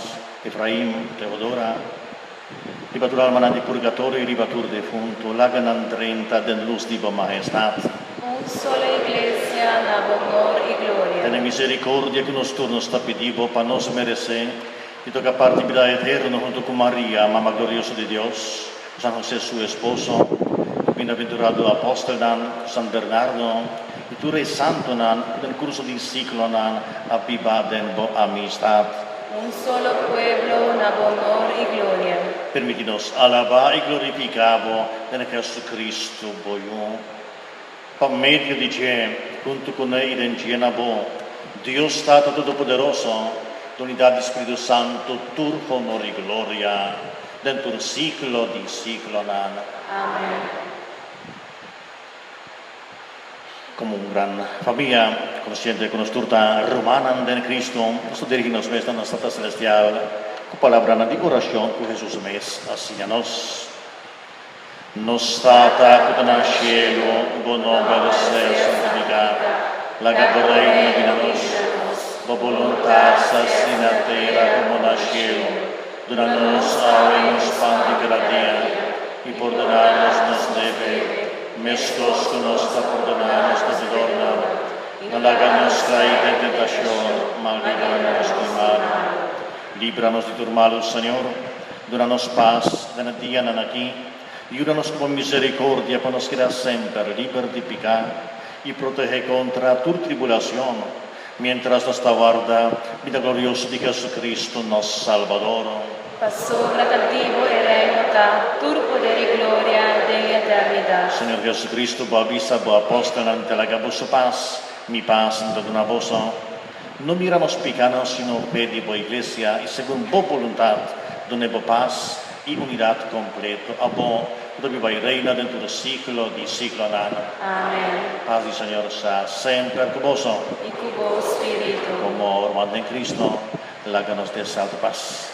Efraín, Teodora, ribatur almana di purgatorio e ribatur defunto, laganan 30 den luz di maestad. Un sola iglesia, na honor y gloria. Ten misericordia que nos turnos sta pedivo pa nos merecer, y toca parte vida eterno junto con María, mamá gloriosa de Dios, San José su esposo, bienaventurado apóstol nan, San Bernardo, y tu rey santo nan, del curso di ciclo nan, aviva den bo amistad. Un solo pueblo, na honor y gloria. Permitinos alabar y glorificavo en Jesucristo boyo. Por medio de Él, junto con Él en llenabo, Dios Tata Todopoderoso, de unidad de Espíritu Santo, tu honor y gloria, dentro del ciclo di ciclo nan. Amén. Como una gran familia, consciente con nuestra romana en Cristo, nos dirigimos a nuestra Santa Celestial, con palabra de oración que Jesús mes así a nos. Nostata que en el cielo, bon nombre sea santificado, la que reina de nos, la voluntad así en la tierra como en el cielo, danos ahora nos pan de cada día, y perdonarnos nos debe, mescos que nos perdonamos nos adornan, no la hagas caer en tentación, mal líbranos del mal. Líbranos de tu mal, Señor, danos paz, en el día en aquí, ayúdanos con misericordia para nos quedar siempre libres de pecar y protege contra tu tribulación, mientras nos guarda vida gloriosa de Jesucristo, nuestro Salvador. Pasó gratativo y reino da, tu poder y gloria de eternidad. Señor Jesucristo, avisa, apóstol, ante la gabosa paz, mi paz en toda una voz. No miramos picanos, sino pedimos iglesia y según tu voluntad, donemos paz y unidad completa. A vos, viva y reina dentro del ciclo di ciclo nano. Amén. Paz del Señor sea siempre con vos. Y con vos, Espíritu. Como hermano en Cristo, la que nos dé salta paz.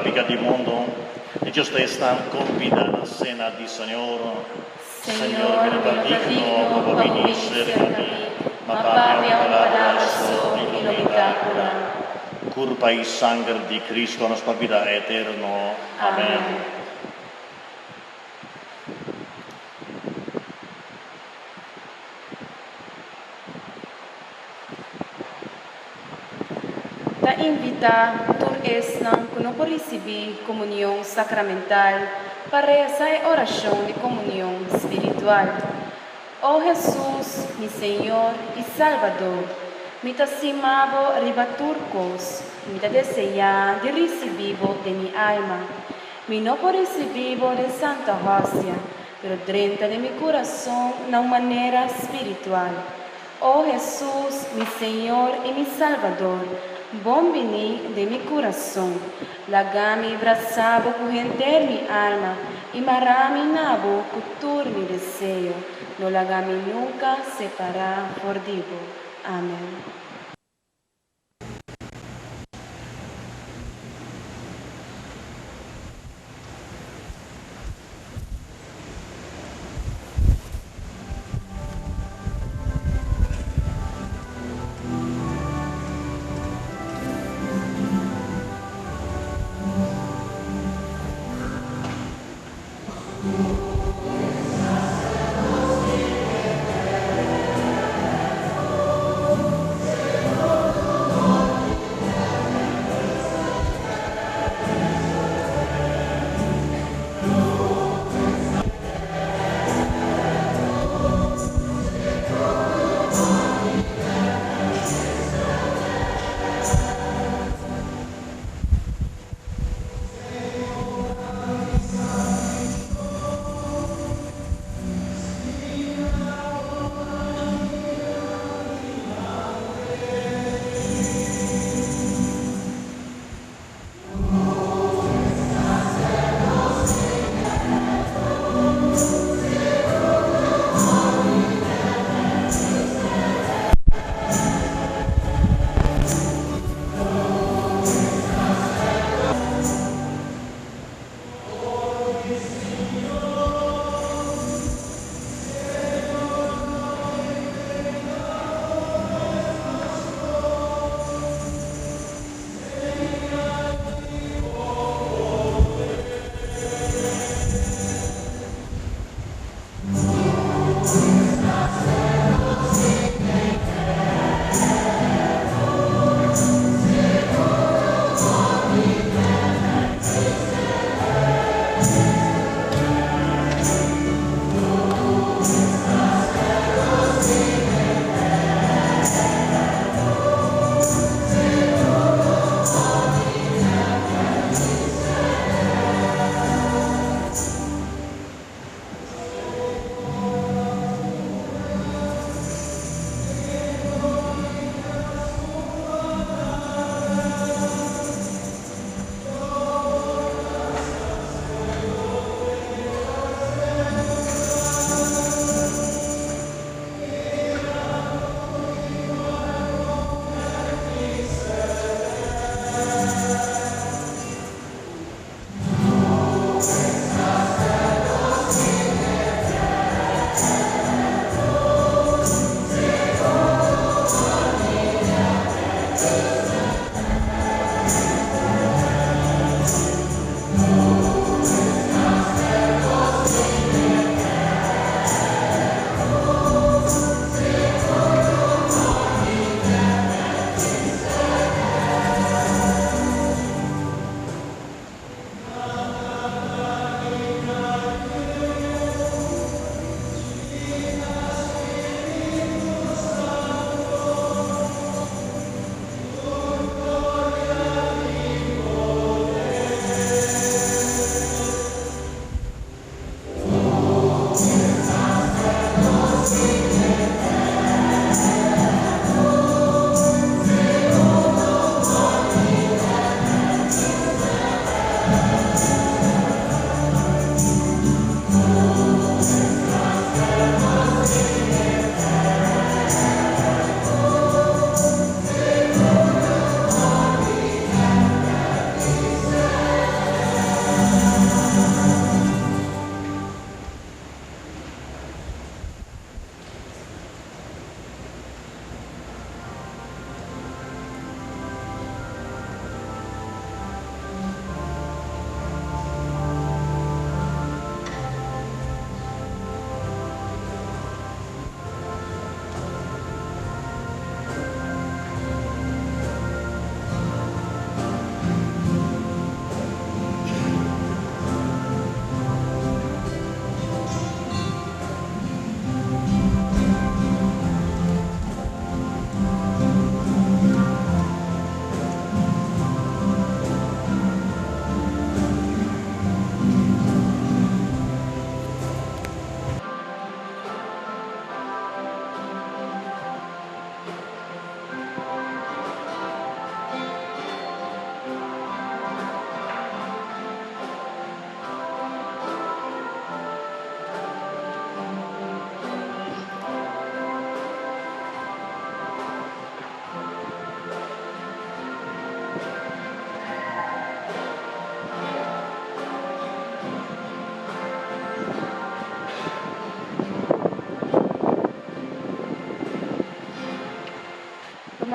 peccato del mondo, e giusta sta compita la cena di Signore. Señor, que no digno como venir cerca mí, ma parli un palabra solo y lo miracula. Curpa y sangre di Cristo nos vida eterno. Amen. Ta invita tur esnan que no por recibir comunión sacramental para esa oración de comunión espiritual. Oh Jesús, mi Señor y Salvador, me te simabo ribaturcos, me te desea de recibirlo de mi alma. Me no por recibirlo de Santa Hostia, pero dentro de mi corazón de una manera espiritual. Oh Jesús, mi Señor y mi Salvador, bom venir de mi corazón, lagami abraçado corrender mi alma, y marami nabo cultur mi deseo, no lagami nunca separar por digo. Amén.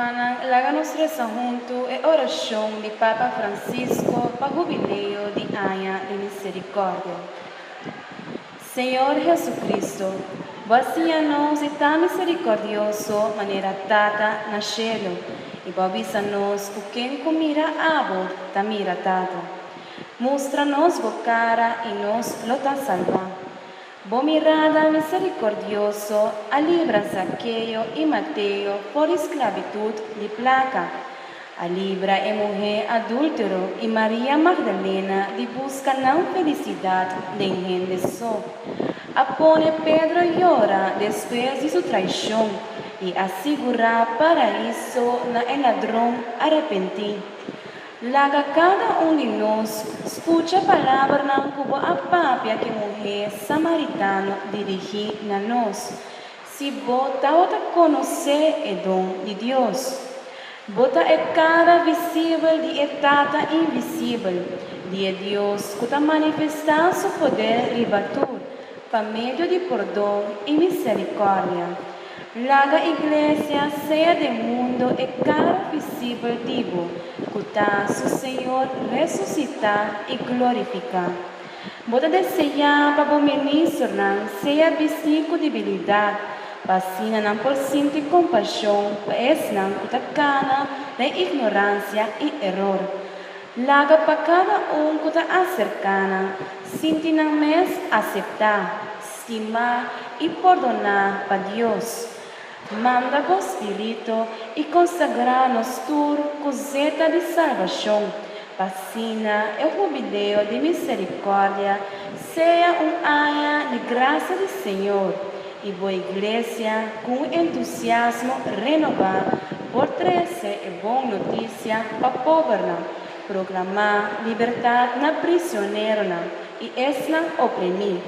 semana, láganos rezar junto a oração de Papa Francisco para o jubileu de Año de Misericórdia. Senhor Jesucristo, vacía-nos e tão misericordioso maneira tata na cielo, e babisa-nos o quem comira abo ta mira tata. Mostra-nos vo cara e nos lota salva. Bo mirada misericordioso, alibra Zaqueu e Mateo por esclavitud de placa. Alibra a mulher adúltero e Maria Magdalena de busca não felicidade nem rende só. Apone Pedro e ora depois de sua traição e assegura paraíso na ladrão arrepentir. Laga cada de nós escuta a palavra na cubo a papia que mulher samaritano dirigir na nós. Se bota a conhecer o dom de Deus. Bota a cara visível de etata invisível, de Deus que está manifestando seu poder ribatur, por meio de perdão e misericórdia. Laga a igreja seja do mundo e cara visível digo, que está o Senhor ressuscitar e glorificar. Bota desejar para o ministro seja visível de debilidade, vacina não por sentir compaixão, pois não que cana da ignorância e erro. Laga para cada que está acercana, sentir não mais aceitar, estimar e perdonar para Deus. Manda o Espírito e consagra-nos tur coseta de salvação. Vacina e o jubileu de misericórdia seja ano de graça do Senhor. E boa igreja, com entusiasmo renovado, por trazer a boa notícia para o povo, proclamar liberdade na prisioneiro e esta oprimir,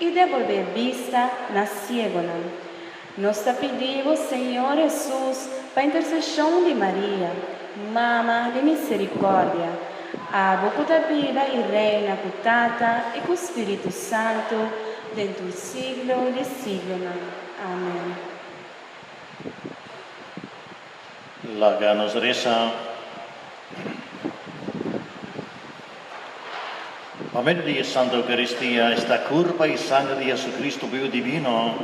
e devolver vista na cego. Nós te pedimos, Senhor Jesus, para a intercessão de Maria, Mama de Misericórdia, a boca da vida e reina com Tata e com o Espírito Santo, dentro do siglo de siglo. Amém. Láganos reza. Por meio de Santa Eucaristia, esta curva e sangue de Jesucristo, vivo divino,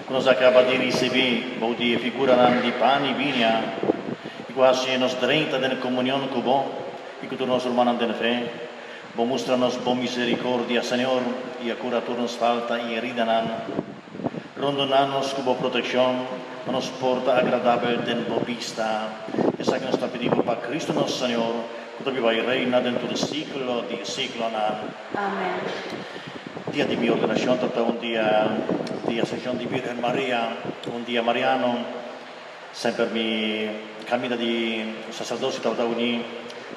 que nos acaba de receber, bom dia, figura de pane e vinha, e quase nos drenta de comunhão com bom, e que tu nos irmãos de fé, bom mostra-nos boa misericórdia, Senhor, e a cura tu nos falta e herida ronda-nos com boa proteção, nos porta agradável de boa vista, essa que nos está pedindo para Cristo nosso Senhor, que tu vai reinar dentro do ciclo de ciclo. Amém. Dia di mia ordinazione, tutto un dia di Ascensione di Virgen Maria, un dia mariano, sempre mi cammina di sacerdozio, tutto un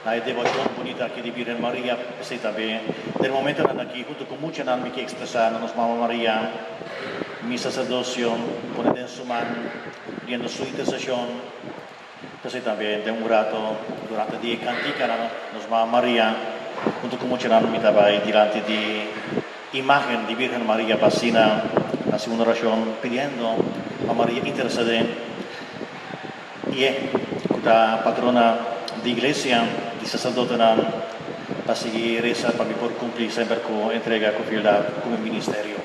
la devozione bonita che di Virgen Maria, sei também, nel momento che aqui, junto con mucha anni che expressano nos Mamma Maria, mi sacerdozio, ponendo in su mano, riendo su intercessione, sei também, de un rato, durante di cantica, nos Mamma Maria, junto con mucha anni mi tabai delante di imagen de Virgen María Pasina, la segunda oración, pidiendo a María interceder y la patrona de iglesia, de sacerdote, para seguir esa, para por cumplir siempre con entrega, con fieldad, como ministerio.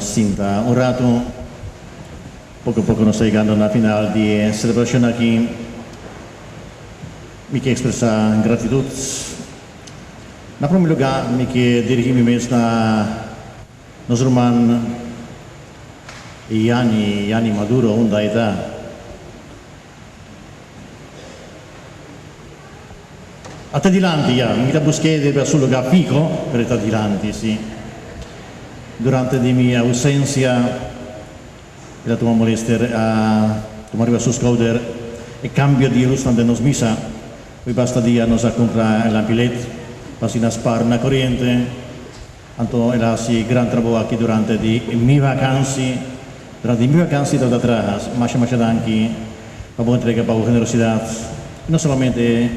Sinta un rato. Poco a poco nos está llegando a la final de celebración aquí. Me quiero expresar gratitud. En primer lugar, me quiero dirigirme a nuestro hermano Yani Maduro, una edad. Hasta adelante ya, mi busqué de su lugar fijo, pero hasta adelante, sí. Durante mi ausencia, la tomó molester a tomar a sus cauder y cambio de luz donde nos misa. Hoy basta día nos a comprar el ampilet, pasina spar na corriente. Anto era así gran trabajo aquí durante mi vacanza. Durante mi vacanza de atrás, más danki, para entrega para generosidad. No solamente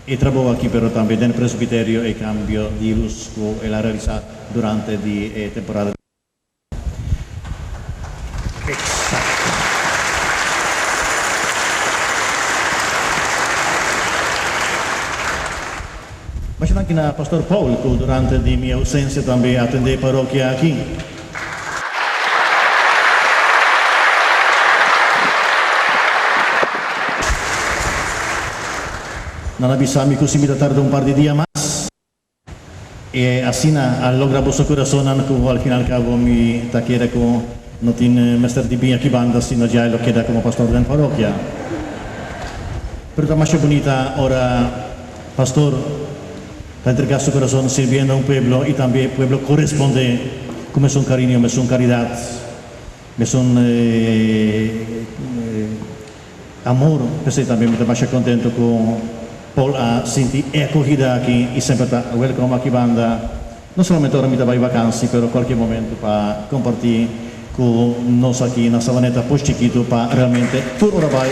el trabajo aquí, pero también en el presbiterio y cambio de luz que la realiza durante la temporada. Exacto. Mas anche na Pastor Paul, que durante mi ausencia também atendeu paróquia aqui. Non avvisami così mi tarda un par di días más. E así logra vuestro corazón, que al fin y al cabo mi taquiera que no tiene mester di bien aquí banda, sino ya lo queda como pastor de la parroquia. Pero la más bonita ahora, pastor, te entrega su corazón sirviendo a un pueblo y también el pueblo corresponde con son cariño, me son caridad, me son amor. Pues también me estoy contento con Paul a senti acogida aquí y siempre está welcome aquí banda. No solamente ahora mi trabajo vacanza, pero cualquier momento para compartir con nosotros aquí en la Sabaneta, pues chiquito, para realmente todo lo vai.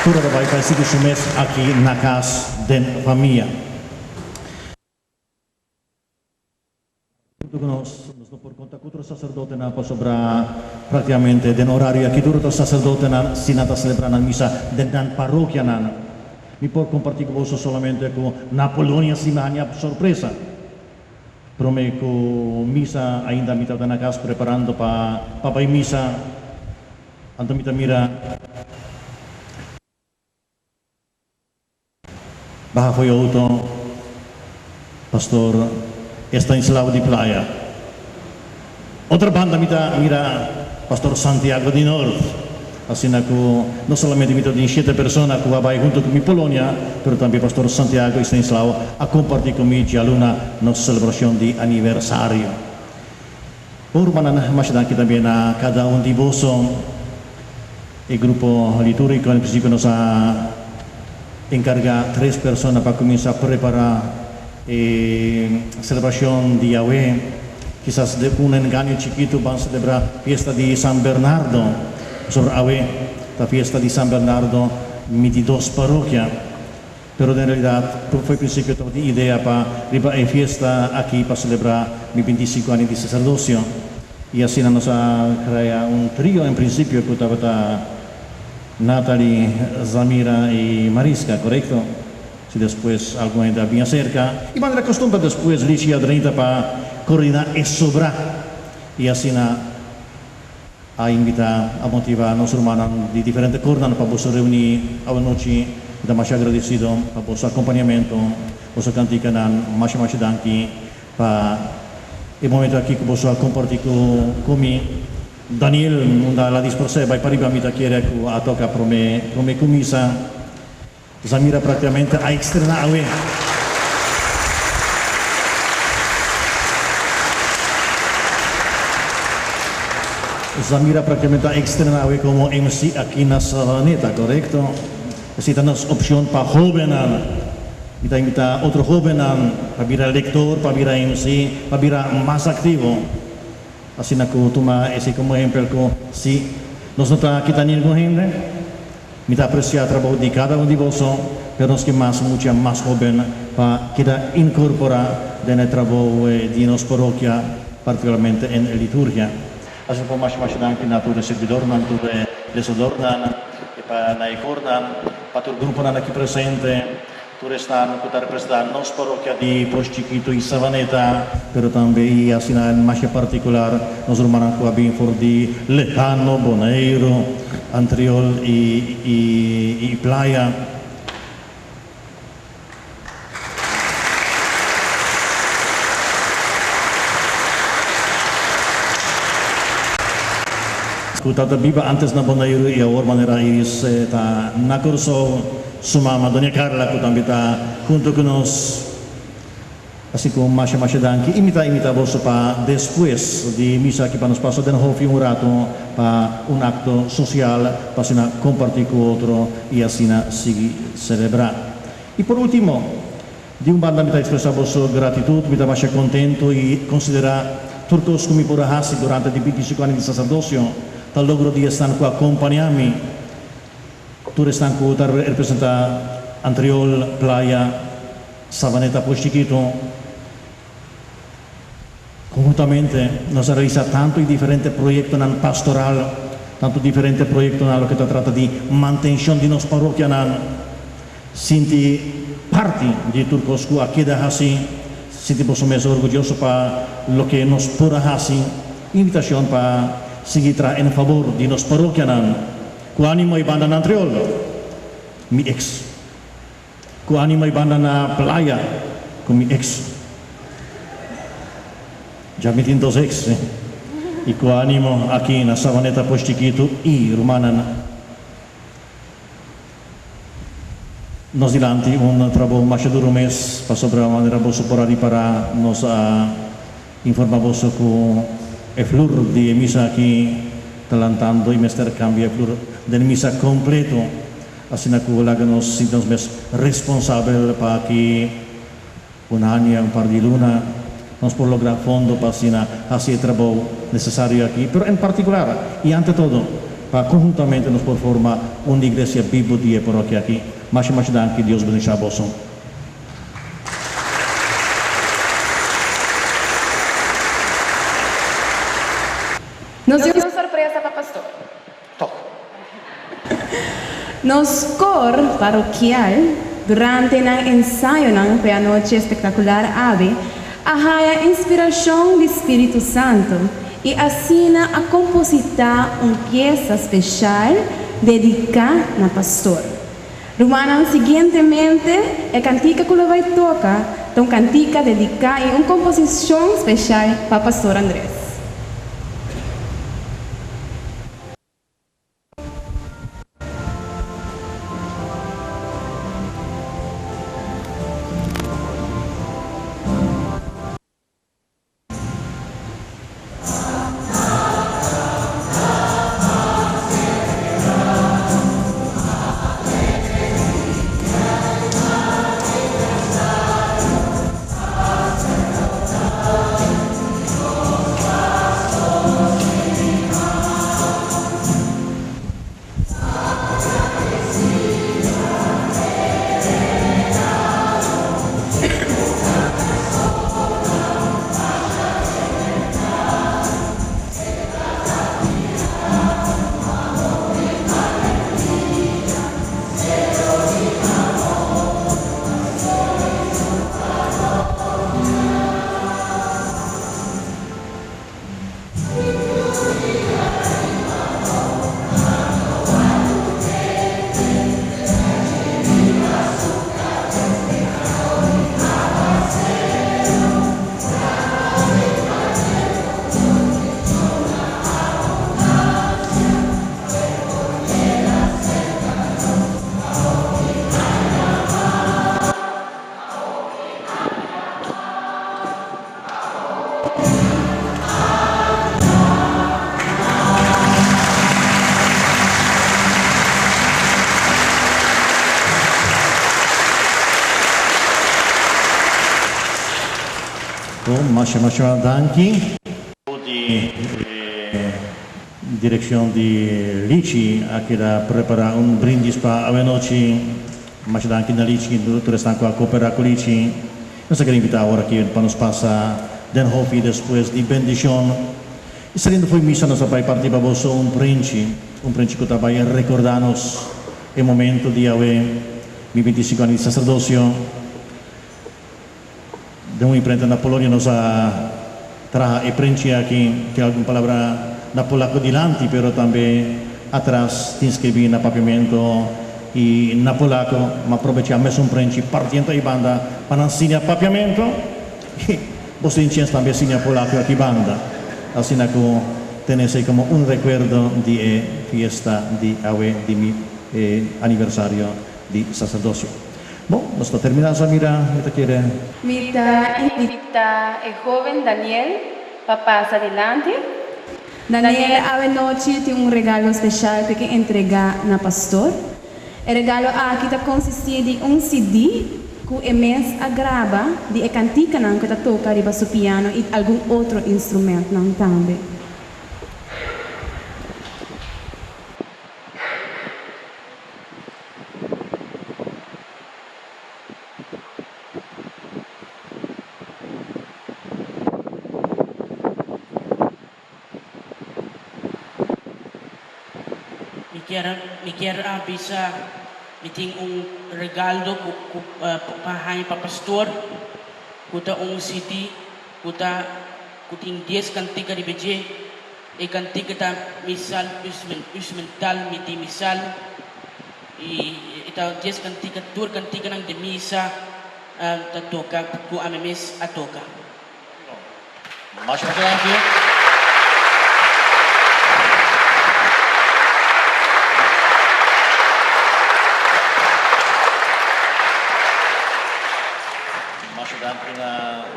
Todo lo vai para seguir su mes aquí en la casa de la familia. Nos por conta que otro sacerdote na pa sobra praticamente den horario aquí duro to sacerdote na sinata celebrar na misa den parroquia na mi por compartir con vos solamente con na Polonia simania sorpresa prome con misa ainda mitad na casa preparando pa misa anto mita mira baja foi auto pastor Estanislao di Playa. Otra banda mira Pastor Santiago di Nord, así que no solamente mira de 7 personas que va junto con mi Polonia, pero también Pastor Santiago y Stanislao a compartir conmigo a luna nuestra celebración de aniversario. Por mañana más aquí también a cada uno de vosotros, el grupo litúrgico en principio nos ha encargado 3 personas para comenzar a preparar la celebración de Yahweh. Quizás de un engaño chiquito van a celebrar fiesta de San Bernardo. Sobre la fiesta de San Bernardo, mi 2 parroquia. Pero en realidad fue principio de idea para la fiesta aquí para celebrar mi 25 años de sacerdocio. Y así nos ha creado un trío en principio que estaba Natalie, Zamira y Mariska, ¿correcto? Si después alguna está bien cerca. Y van a la costumbre después Licia 30 para coordinar y sobrar. Y así a invitar, a motivar a nuestros hermanos de diferentes coordenadas para vos reunir a la noche. Estamos agradecidos por vuestro acompañamiento, vuestra cantica, más danki para el momento aquí que vos compartir conmigo. Daniel, la dispersa, vai para arriba, mi quiere a toca pro me comisa. Zamira praticamente a externado. Zamira praticamente a externado como MC aquí en la Sabaneta, ¿correcto? Así tenemos opción para jóvenes. Kita invita otro joven para ir lector, para ir MC, para ir más activo. Así que toma ese como ejemplo que si nosotros aquí tenemos gente. Me aprecia el trabajo de cada uno de vosotros, pero nos que mucho más joven para que incorporar en el trabajo de nuestra parroquia, particularmente en la liturgia. Así que más danke na tu servidor, na tu lesodor, para la corda, para todo el grupo aquí presente, tu restan kita representan nos parroquia di Postiquito e Savaneta, pero também assinar em mais particular nos hermanos que abem for de Lejano, Bonaeiro, Antriol e Playa. Kutata biba antes na Bonaeiro e agora maneira iris ta na curso sumama Doña Carla kutambita junto con nos assim como Masha Danki imita bolso pa después de misa que para nos paso den hofi un rato pa un acto social pa sina compartir con otro e asina sigi celebrar. E por último, de un banda mita expresa bolso gratitud, mita Masha contento e considera turcos come por hasi durante di 25 anni di sacerdocio tal logro di estar qua accompagnami tu restan cu tar representa Antriol, Playa, Savaneta, Postiquito. Conjuntamente nos realiza tanto i differenti progetti nel pastoral, tanto differenti progetti nel che tratta di mantenzione di nos parrocchia nan sinti parti di turcos cu akida hasi sinti posso messo orgoglioso pa lo che nos pura hasi invitazione pa seguirá en favor de nos parroquianan, cu animo y banda na Antriol, mi ex, cu animo y banda na Playa, con mi ex, ya me dos ex, y cu animo aquí na Savaneta Postiquito y Rumanan. Nos dilanti un trabalho mais duro mês, para sobre a maneira bolso por ali para nos informar bolso com e flur di misa aqui talantando e mester cambia flur del misa completo assim que laga nos sintos mes responsável para que un año un par de luna nos por lograr fondo para sina hacer trabalho necessário aqui, pero en particular e ante todo para conjuntamente nos por formar uma igreja viva de parroquia aqui. Mais danke, Deus bendiga a vós. Nos dio una sorpresa para pastor. nos cor parroquial durante el ensayo de la noche espectacular ave haya inspiración del Espíritu Santo y así a compositar una pieza especial dedicada al pastor. Rumana siguientemente el cantica que lo va a tocar, un cantica dedicada y una composición especial para pastor Andrés. Masha Danki di direzione di Lici a che da prepara un brindis pa a noci Masha Danki na Lici tu restan qua a cooperar con Lici nos quero invitar agora aqui para nos passar den hofi depois de bendição e saliendo foi missa nos vai partir para vos un princi que vai recordar-nos o momento de haver mis 25 años de sacerdocio. De una imprenta en la Polonia nos trajo e preenche aquí que alguna palabra na polaco dilanti, pero también atrás tienes que vir na papiamento y na polaco, ma aproveché a messo un preenche partiendo y banda para enseñar papiamento y vos también enseñar polaco aquí banda. Así que tenés ahí como un recuerdo de fiesta de mi aniversario de sacerdocio. Bueno, no está terminando, mira, ¿te quiere? Mita invita el joven Daniel para pasar adelante. Daniel, a noche tiene un regalo especial que entrega na pastor. El regalo aqui consiste de un CD que el mes agrava de cantica que toca arriba su piano y algún otro instrumento también. Me quero avisar, me tem regalo para pastor, que tá CD, que tem 10 cantigas de BG, e cantiga tá missal, instrumental, me tem missal, e tá 10 cantigas, 2 cantigas de missa, tá toca, que a mes a toca. Mais para adelante.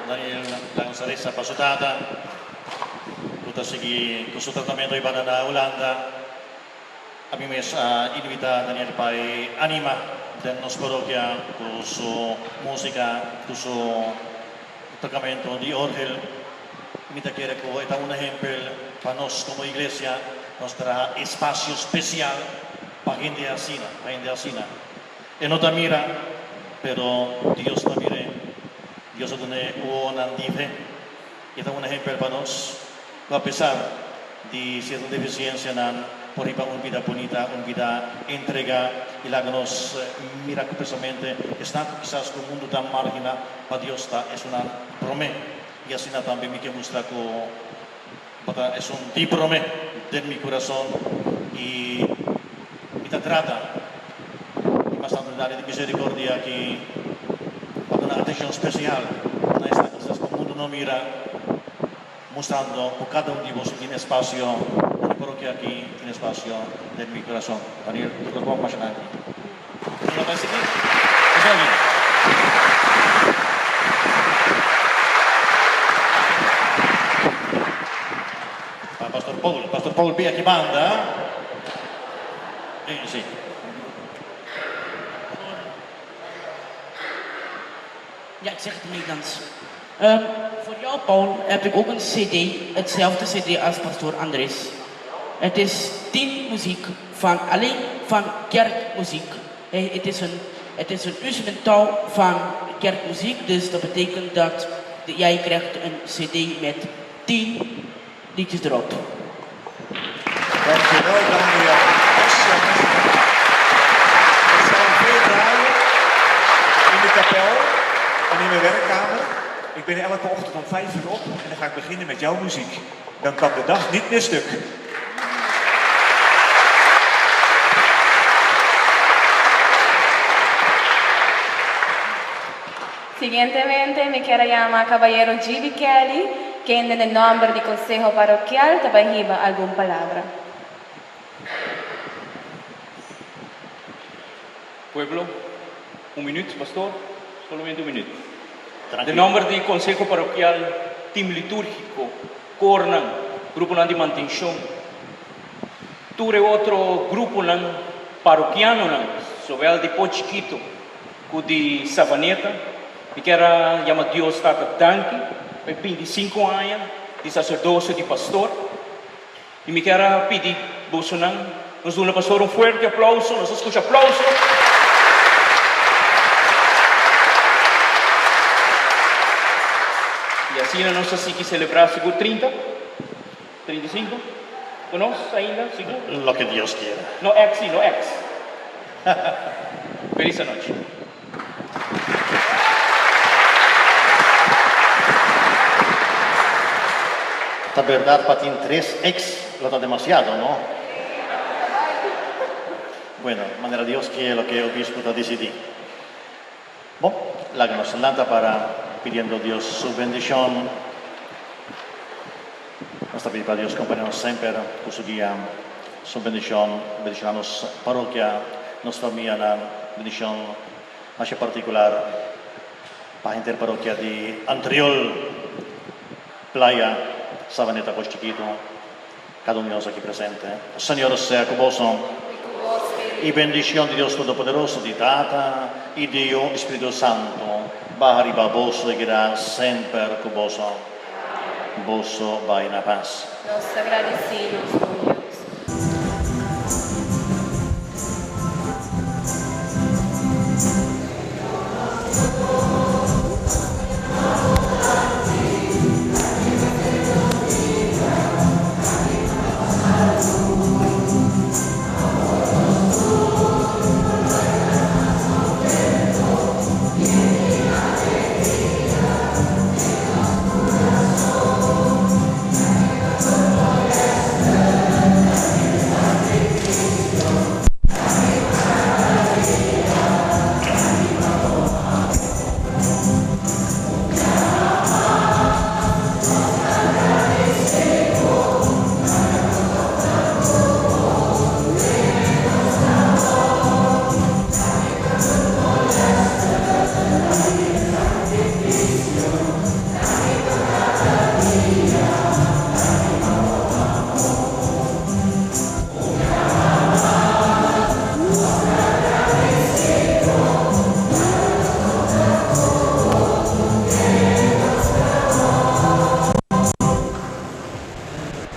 Daniel Lanzaressa Pasutata, tutta segi questo trattamento iba na Olanda. Abbiamo invitato Daniel pai anima del nostro parroquia con su musica, con su trattamento di orgel. Mi te quiere que es un ejemplo para nosotros como iglesia, nuestro espacio especial para gente así, Y no te mira, pero Dios te mira. Dios tiene una dice, y es un ejemplo para nosotros, a pesar de cierta deficiencia, por ejemplo, una vida bonita, una vida entrega, y la que nos mira precisamente, está quizás con un mundo tan marginal, para Dios es una promesa, y así también me quiero mostrar que es un tipo promesa de mi corazón, y me trata, y más de misericordia que una atención especial a esta cosa que el mundo no mira, mostrando por cada uno de vosotros tiene espacio, una parroquia aquí tiene espacio de mi corazón. Daniel, lo vamos a imaginar aquí. ¿No lo parece aquí? ¿Es alguien? Pastor Paul Pia aquí banda. Sí. Ja, ik zeg het Nederlands. Voor jou, Paul, heb ik ook een CD, hetzelfde CD als pastoor Andres. Het is 10 muziek, alleen van kerkmuziek. Het is een instrumentaal van kerkmuziek, dus dat betekent dat jij krijgt een CD met 10 liedjes erop. Dankjewel, Daniel. Ik zal veel draaien in de kapel. En in mijn werkkamer. Ik ben elke ochtend om 5 uur op en dan ga ik beginnen met jouw muziek. Dan kan de dag niet meer stuk. Siguientemente me quiero llamar Caballero Gibi Kelly, que en el nombre del Consejo Parroquial te va a dar alguna palabra. Pueblo, un minuto, pastor, solamente un minuto. De nombre del Consejo Parroquial, Team Litúrgico, Cornan, Grupo de Mantención, tuve otro grupo parroquiano, sobre el de Pochiquito, de Savaneta, y que era llamado Dios Tata Danke, 25 años de sacerdocio de pastor, y me quiero pedir, Bolsonaro, nos da pastor un fuerte aplauso, nos escucha aplauso. E assim nós assim que celebrar seguro 30, 35, conosco ainda, seguro? Lo que Dios quiera. No ex, no ex. Feliz noche. La verdad, para ti, 3x lo está demasiado, ¿no? Bueno, manera Dios que es lo que el obispo está decidiendo. Bueno, la que nos adelanta para pidiendo a Dios su bendición. Nuestra vida para Dios, acompañarnos siempre con su guía, su bendición, bendicionamos parroquia, nuestra familia, la bendición más particular para la parroquia de Antriol, Playa, Sabaneta, Costa Chiquito, cada uno de nosotros aquí presente. Señor sea con vos y bendición de Dios Todopoderoso, de Tata y de Dios Espíritu Santo, va arriba a vos y queda siempre con vos. Vos va en la paz. Nos agradecemos con Dios.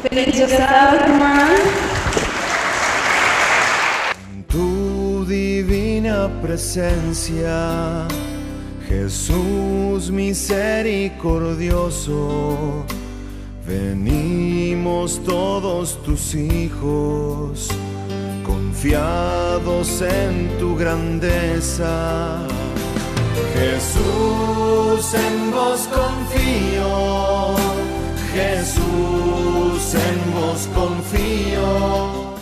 Feliz sábado, hermano. En tu divina presencia, Jesús misericordioso, venimos todos tus hijos, confiados en tu grandeza. Jesús, en vos confío, Jesús, en vos confío.